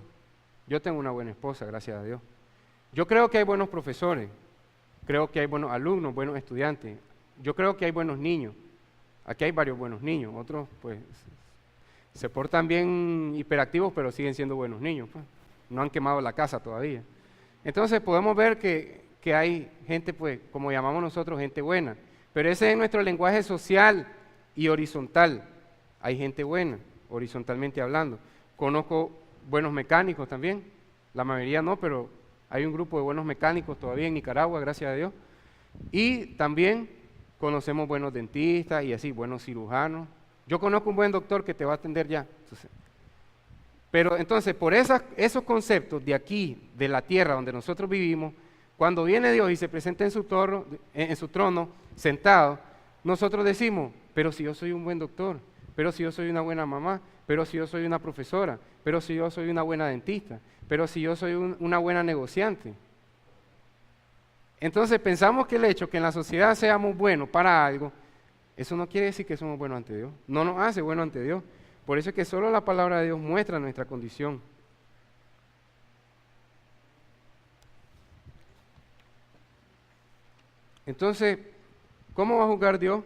Yo tengo una buena esposa, gracias a Dios. Yo creo que hay buenos profesores, creo que hay buenos alumnos, buenos estudiantes, yo creo que hay buenos niños, aquí hay varios buenos niños, otros pues se portan bien hiperactivos pero siguen siendo buenos niños, pues. No han quemado la casa todavía. Entonces podemos ver que hay gente pues como llamamos nosotros gente buena, pero ese es nuestro lenguaje social y horizontal, hay gente buena, horizontalmente hablando. Conozco buenos mecánicos también, la mayoría no, pero hay un grupo de buenos mecánicos todavía en Nicaragua, gracias a Dios. Y también conocemos buenos dentistas y así, buenos cirujanos. Yo conozco un buen doctor que te va a atender ya. Pero entonces, por esos conceptos de aquí, de la tierra donde nosotros vivimos, cuando viene Dios y se presenta en su trono, sentado, nosotros decimos, pero si yo soy un buen doctor, pero si yo soy una buena mamá, pero si yo soy una profesora, pero si yo soy una buena dentista, pero si yo soy una buena negociante. Entonces pensamos que el hecho que en la sociedad seamos buenos para algo, eso no quiere decir que somos buenos ante Dios. No nos hace buenos ante Dios. Por eso es que solo la palabra de Dios muestra nuestra condición. Entonces, ¿cómo va a juzgar Dios?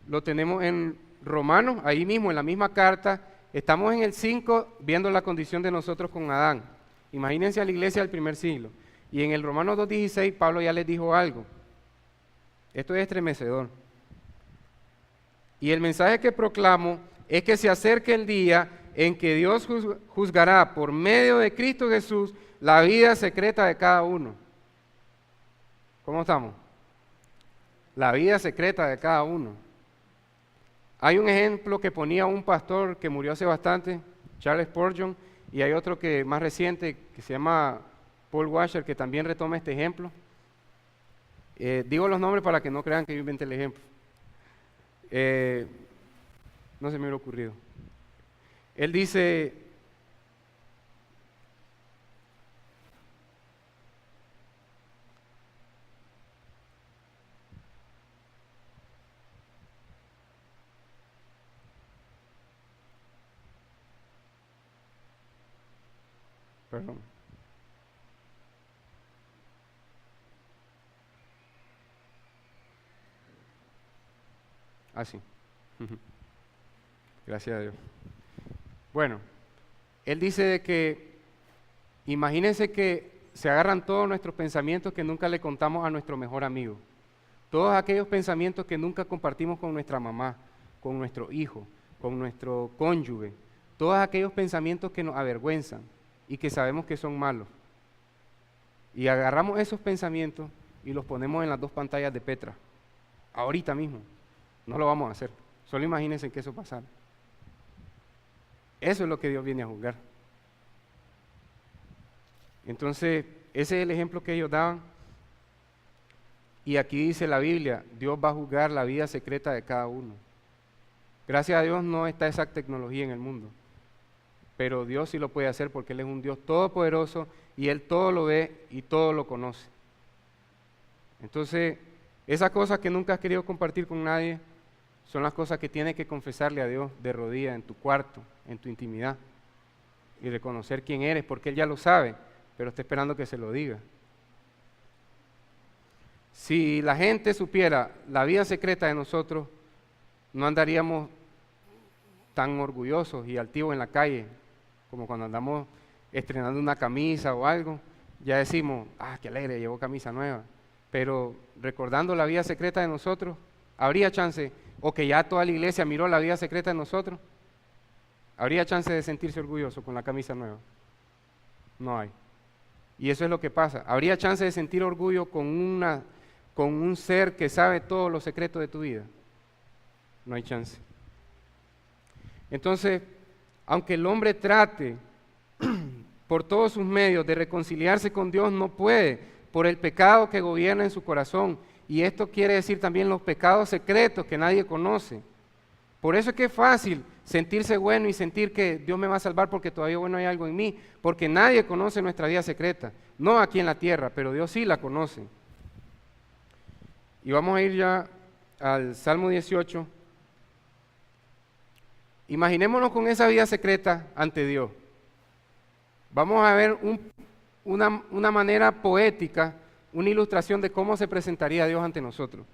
Lo tenemos en Romanos, ahí mismo, en la misma carta. Estamos en el 5 viendo la condición de nosotros con Adán. Imagínense a la iglesia del primer siglo. Y en el Romanos 2:16 Pablo ya les dijo algo. Esto es estremecedor. Y el mensaje que proclamo es que se acerque el día en que Dios juzgará por medio de Cristo Jesús la vida secreta de cada uno. ¿Cómo estamos? La vida secreta de cada uno. Hay un ejemplo que ponía un pastor que murió hace bastante, Charles Spurgeon, y hay otro que más reciente que se llama Paul Washer, que también retoma este ejemplo. Digo los nombres para que no crean que yo inventé el ejemplo. No se me hubiera ocurrido. Él dice, perdón. Así. Gracias a Dios. Bueno, él dice de que, imagínense que se agarran todos nuestros pensamientos que nunca le contamos a nuestro mejor amigo. Todos aquellos pensamientos que nunca compartimos con nuestra mamá, con nuestro hijo, con nuestro cónyuge. Todos aquellos pensamientos que nos avergüenzan y que sabemos que son malos. Y agarramos esos pensamientos y los ponemos en las dos pantallas de Petra. Ahorita mismo. No lo vamos a hacer. Solo imagínense que eso pasara. Eso es lo que Dios viene a juzgar. Entonces, ese es el ejemplo que ellos daban. Y aquí dice la Biblia, Dios va a juzgar la vida secreta de cada uno. Gracias a Dios no está esa tecnología en el mundo. Pero Dios sí lo puede hacer porque Él es un Dios todopoderoso y Él todo lo ve y todo lo conoce. Entonces, esas cosas que nunca has querido compartir con nadie son las cosas que tienes que confesarle a Dios de rodillas en tu cuarto, en tu intimidad, y reconocer quién eres, porque Él ya lo sabe, pero está esperando que se lo diga. Si la gente supiera la vida secreta de nosotros, no andaríamos tan orgullosos y altivos en la calle, como cuando andamos estrenando una camisa o algo, ya decimos, qué alegre, llevo camisa nueva. Pero recordando la vida secreta de nosotros, ¿habría chance, o que ya toda la iglesia miró la vida secreta de nosotros? ¿Habría chance de sentirse orgulloso con la camisa nueva? No hay. Y eso es lo que pasa. ¿Habría chance de sentir orgullo con un ser que sabe todos los secretos de tu vida? No hay chance. Entonces, aunque el hombre trate por todos sus medios de reconciliarse con Dios, no puede, por el pecado que gobierna en su corazón. Y esto quiere decir también los pecados secretos que nadie conoce. Por eso es que es fácil sentirse bueno y sentir que Dios me va a salvar porque todavía bueno hay algo en mí, porque nadie conoce nuestra vida secreta, no aquí en la tierra, pero Dios sí la conoce. Y vamos a ir ya al Salmo 18. Imaginémonos con esa vida secreta ante Dios. Vamos a ver una manera poética, una ilustración de cómo se presentaría Dios ante nosotros.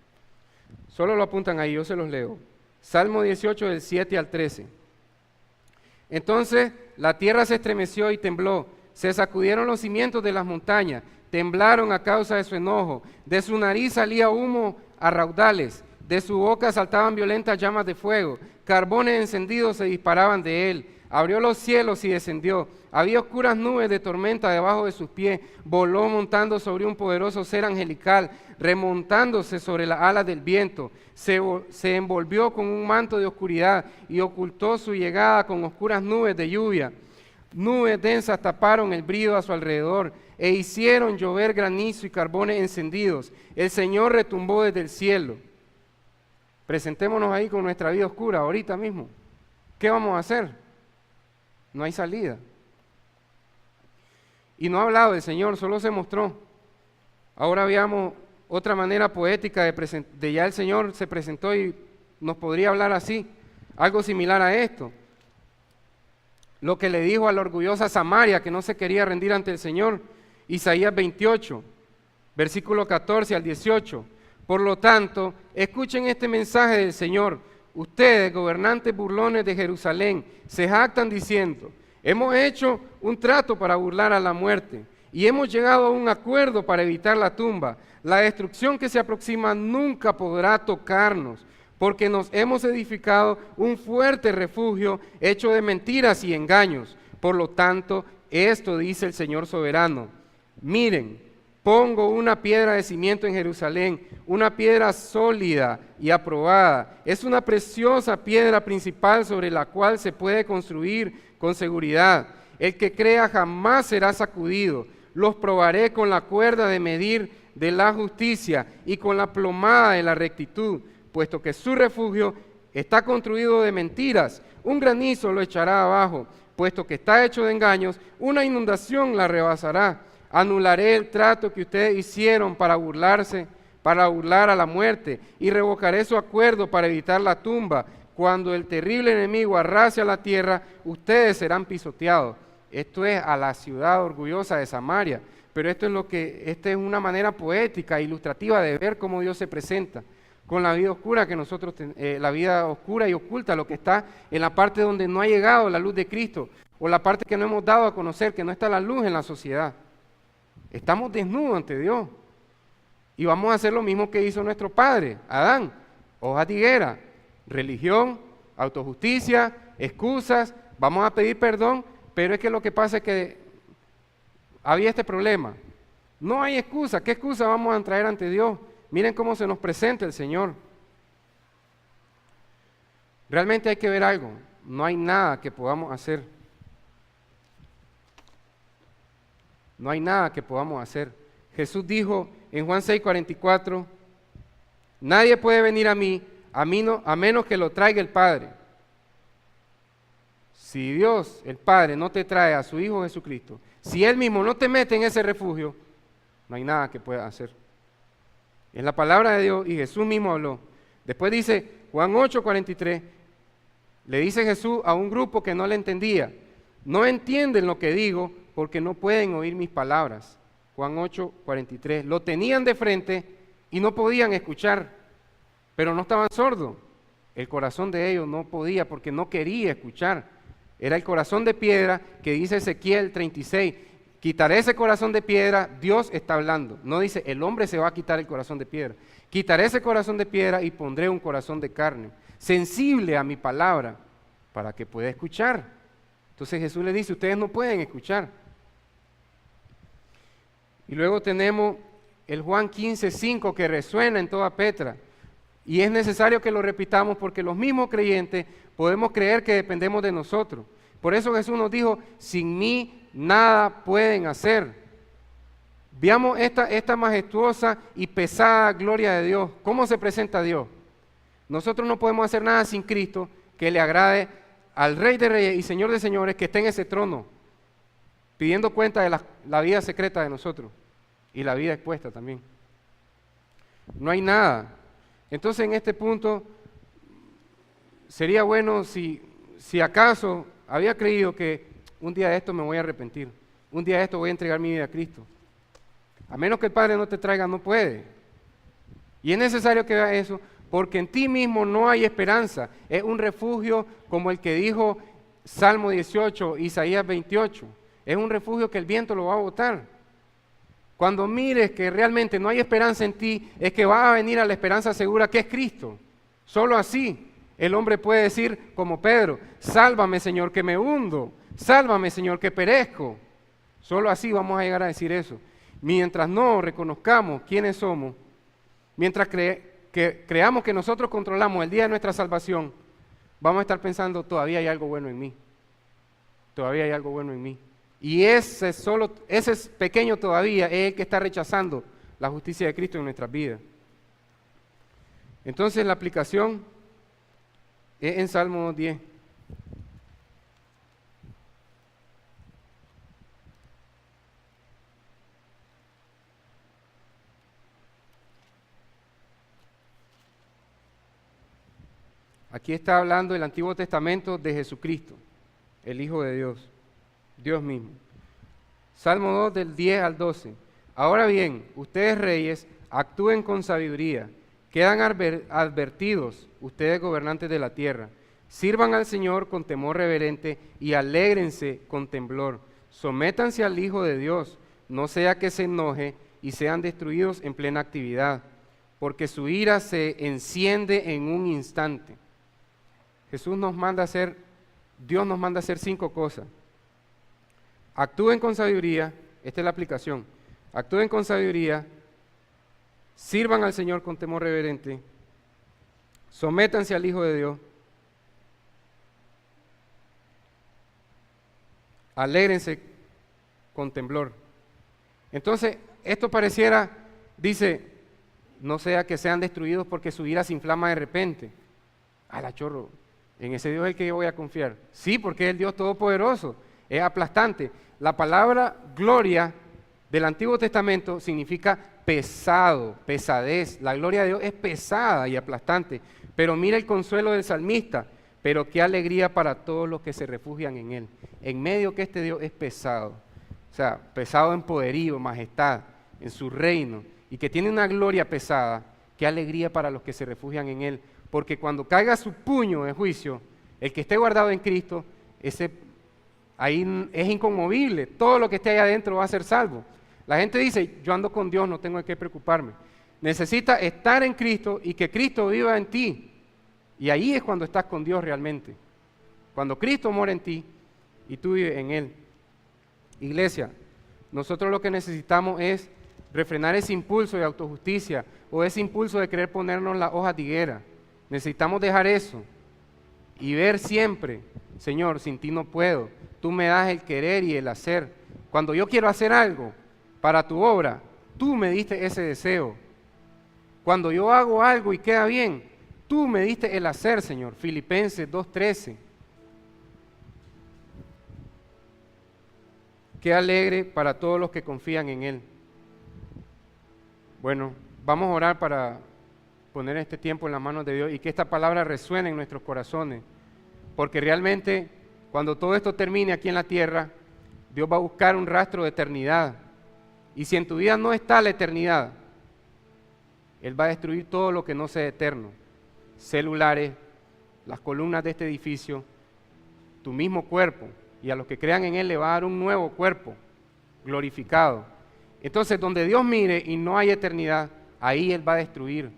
Solo lo apuntan ahí, yo se los leo. Salmo 18, del 7 al 13. Entonces la tierra se estremeció y tembló, se sacudieron los cimientos de las montañas, temblaron a causa de su enojo, de su nariz salía humo a raudales, de su boca saltaban violentas llamas de fuego, carbones encendidos se disparaban de él, abrió los cielos y descendió, había oscuras nubes de tormenta debajo de sus pies, voló montando sobre un poderoso ser angelical, remontándose sobre las alas del viento, se envolvió con un manto de oscuridad y ocultó su llegada con oscuras nubes de lluvia. Nubes densas taparon el brillo a su alrededor e hicieron llover granizo y carbones encendidos. El Señor retumbó desde el cielo. Presentémonos ahí con nuestra vida oscura ahorita mismo. ¿Qué vamos a hacer? No hay salida. Y no ha hablado el Señor, solo se mostró. Ahora veamos otra manera poética de ya el Señor se presentó y nos podría hablar así, algo similar a esto. Lo que le dijo a la orgullosa Samaria que no se quería rendir ante el Señor, Isaías 28, versículo 14 al 18. Por lo tanto, escuchen este mensaje del Señor. Ustedes, gobernantes burlones de Jerusalén, se jactan diciendo, hemos hecho un trato para burlar a la muerte y hemos llegado a un acuerdo para evitar la tumba. La destrucción que se aproxima nunca podrá tocarnos, porque nos hemos edificado un fuerte refugio hecho de mentiras y engaños. Por lo tanto, esto dice el Señor soberano. Miren, pongo una piedra de cimiento en Jerusalén, una piedra sólida y aprobada. Es una preciosa piedra principal sobre la cual se puede construir con seguridad. El que crea jamás será sacudido. Los probaré con la cuerda de medir de la justicia y con la plomada de la rectitud, puesto que su refugio está construido de mentiras. Un granizo lo echará abajo, puesto que está hecho de engaños, una inundación la rebasará. Anularé el trato que ustedes hicieron para burlar a la muerte, y revocaré su acuerdo para evitar la tumba. Cuando el terrible enemigo arrase a la tierra, ustedes serán pisoteados. Esto es a la ciudad orgullosa de Samaria, pero esta es una manera poética, ilustrativa de ver cómo Dios se presenta, con la vida oscura que nosotros, la vida oscura y oculta, lo que está en la parte donde no ha llegado la luz de Cristo, o la parte que no hemos dado a conocer, que no está la luz en la sociedad. Estamos desnudos ante Dios. Y vamos a hacer lo mismo que hizo nuestro padre, Adán, hojas de higuera, religión, autojusticia, excusas, vamos a pedir perdón, pero es que lo que pasa es que había este problema. No hay excusa. ¿Qué excusa vamos a traer ante Dios? Miren cómo se nos presenta el Señor. Realmente hay que ver algo. No hay nada que podamos hacer. No hay nada que podamos hacer. Jesús dijo en Juan 6:44, nadie puede venir a mí a menos que lo traiga el Padre. Si Dios, el Padre, no te trae a su Hijo Jesucristo, si Él mismo no te mete en ese refugio, no hay nada que pueda hacer. Es la palabra de Dios y Jesús mismo habló. Después dice Juan 8:43, le dice Jesús a un grupo que no le entendía, no entienden lo que digo porque no pueden oír mis palabras. Juan 8:43, lo tenían de frente y no podían escuchar, pero no estaban sordos. El corazón de ellos no podía porque no quería escuchar. Era el corazón de piedra que dice Ezequiel 36. Quitaré ese corazón de piedra, Dios está hablando. No dice, el hombre se va a quitar el corazón de piedra. Quitaré ese corazón de piedra y pondré un corazón de carne, sensible a mi palabra, para que pueda escuchar. Entonces Jesús le dice, ustedes no pueden escuchar. Y luego tenemos el Juan 15:5 que resuena en toda Petra. Y es necesario que lo repitamos porque los mismos creyentes podemos creer que dependemos de nosotros. Por eso Jesús nos dijo, sin mí nada pueden hacer. Veamos esta majestuosa y pesada gloria de Dios. ¿Cómo se presenta Dios? Nosotros no podemos hacer nada sin Cristo que le agrade al Rey de Reyes y Señor de Señores que está en ese trono, pidiendo cuenta de la vida secreta de nosotros y la vida expuesta también. No hay nada. Entonces en este punto sería bueno si acaso había creído que un día de esto me voy a arrepentir, un día de esto voy a entregar mi vida a Cristo. A menos que el Padre no te traiga, no puede. Y es necesario que veas eso, porque en ti mismo no hay esperanza. Es un refugio como el que dijo Salmo 18, Isaías 28. Es un refugio que el viento lo va a botar. Cuando mires que realmente no hay esperanza en ti, es que va a venir a la esperanza segura que es Cristo. Solo así el hombre puede decir como Pedro, sálvame Señor que me hundo, sálvame Señor que perezco. Solo así vamos a llegar a decir eso. Mientras no reconozcamos quiénes somos, mientras creamos que nosotros controlamos el día de nuestra salvación, vamos a estar pensando, todavía hay algo bueno en mí. Todavía hay algo bueno en mí. Y ese pequeño todavía es el que está rechazando la justicia de Cristo en nuestras vidas. Entonces la aplicación es en Salmo 10. Aquí está hablando el Antiguo Testamento de Jesucristo, el Hijo de Dios, Dios mismo. Salmo 2 del 10 al 12. Ahora bien, ustedes reyes, actúen con sabiduría, quedan advertidos, ustedes gobernantes de la tierra. Sirvan al Señor con temor reverente y alégrense con temblor. Sométanse al Hijo de Dios, no sea que se enoje y sean destruidos en plena actividad, porque su ira se enciende en un instante. Dios nos manda a hacer 5 cosas. Actúen con sabiduría, esta es la aplicación. Actúen con sabiduría, sirvan al Señor con temor reverente, sométanse al Hijo de Dios, alégrense con temblor. Entonces, esto pareciera, dice, no sea que sean destruidos porque su ira se inflama de repente. A la chorro. En ese Dios es el que yo voy a confiar. Sí, porque es el Dios todopoderoso, es aplastante. La palabra gloria del Antiguo Testamento significa pesado, pesadez. La gloria de Dios es pesada y aplastante. Pero mira el consuelo del salmista, pero qué alegría para todos los que se refugian en Él. En medio que este Dios es pesado, o sea, pesado en poderío, majestad, en su reino, y que tiene una gloria pesada, Qué alegría para los que se refugian en Él, porque cuando caiga su puño de juicio, el que esté guardado en Cristo, ahí es inconmovible, todo lo que esté ahí adentro va a ser salvo. La gente dice, yo ando con Dios, no tengo de qué preocuparme. Necesita estar en Cristo y que Cristo viva en ti. Y ahí es cuando estás con Dios realmente. Cuando Cristo mora en ti y tú vives en Él. Iglesia, nosotros lo que necesitamos es refrenar ese impulso de autojusticia o ese impulso de querer ponernos las hojas de higuera. Necesitamos dejar eso y ver siempre, Señor, sin ti no puedo. Tú me das el querer y el hacer. Cuando yo quiero hacer algo para tu obra, tú me diste ese deseo. Cuando yo hago algo y queda bien, tú me diste el hacer, Señor. Filipenses 2:13. Qué alegre para todos los que confían en Él. Bueno, vamos a orar para poner este tiempo en las manos de Dios y que esta palabra resuene en nuestros corazones. Porque realmente, cuando todo esto termine aquí en la tierra, Dios va a buscar un rastro de eternidad. Y si en tu vida no está la eternidad, Él va a destruir todo lo que no sea eterno. Celulares, las columnas de este edificio, tu mismo cuerpo. Y a los que crean en Él le va a dar un nuevo cuerpo, glorificado. Entonces, donde Dios mire y no hay eternidad, ahí Él va a destruir.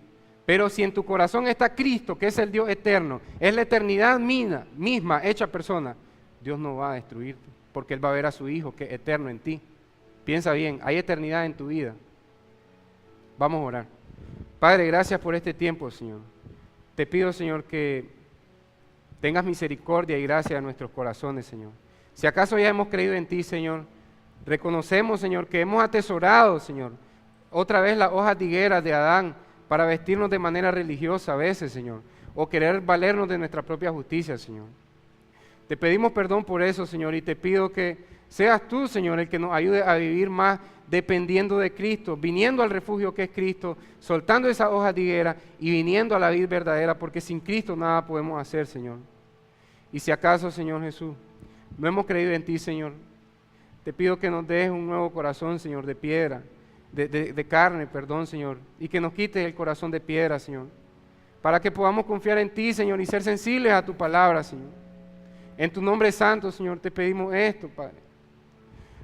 Pero si en tu corazón está Cristo, que es el Dios eterno, es la eternidad misma hecha persona, Dios no va a destruirte, porque Él va a ver a su Hijo, que es eterno en ti. Piensa bien, hay eternidad en tu vida. Vamos a orar. Padre, gracias por este tiempo, Señor. Te pido, Señor, que tengas misericordia y gracia en nuestros corazones, Señor. Si acaso ya hemos creído en ti, Señor, reconocemos, Señor, que hemos atesorado, Señor, otra vez las hojas de higuera de Adán para vestirnos de manera religiosa a veces, Señor, o querer valernos de nuestra propia justicia, Señor. Te pedimos perdón por eso, Señor, y te pido que seas tú, Señor, el que nos ayude a vivir más dependiendo de Cristo, viniendo al refugio que es Cristo, soltando esas hojas de higuera y viniendo a la vida verdadera, porque sin Cristo nada podemos hacer, Señor. Y si acaso, Señor Jesús, no hemos creído en ti, Señor, te pido que nos des un nuevo corazón, Señor, de piedra, de carne, perdón, Señor, y que nos quites el corazón de piedra, Señor, para que podamos confiar en ti, Señor, y ser sensibles a tu palabra, Señor. En tu nombre santo, Señor, te pedimos esto, Padre.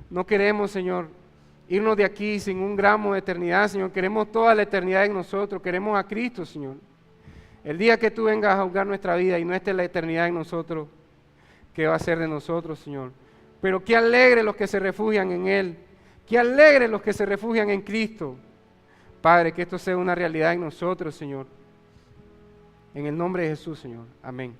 No queremos, Señor, irnos de aquí sin un gramo de eternidad, Señor. Queremos toda la eternidad en nosotros. Queremos a Cristo, Señor. El día que tú vengas a juzgar nuestra vida y no esté la eternidad en nosotros, ¿qué va a ser de nosotros, Señor? Pero qué alegre los que se refugian en Él. Qué alegre los que se refugian en Cristo. Padre, que esto sea una realidad en nosotros, Señor. En el nombre de Jesús, Señor. Amén.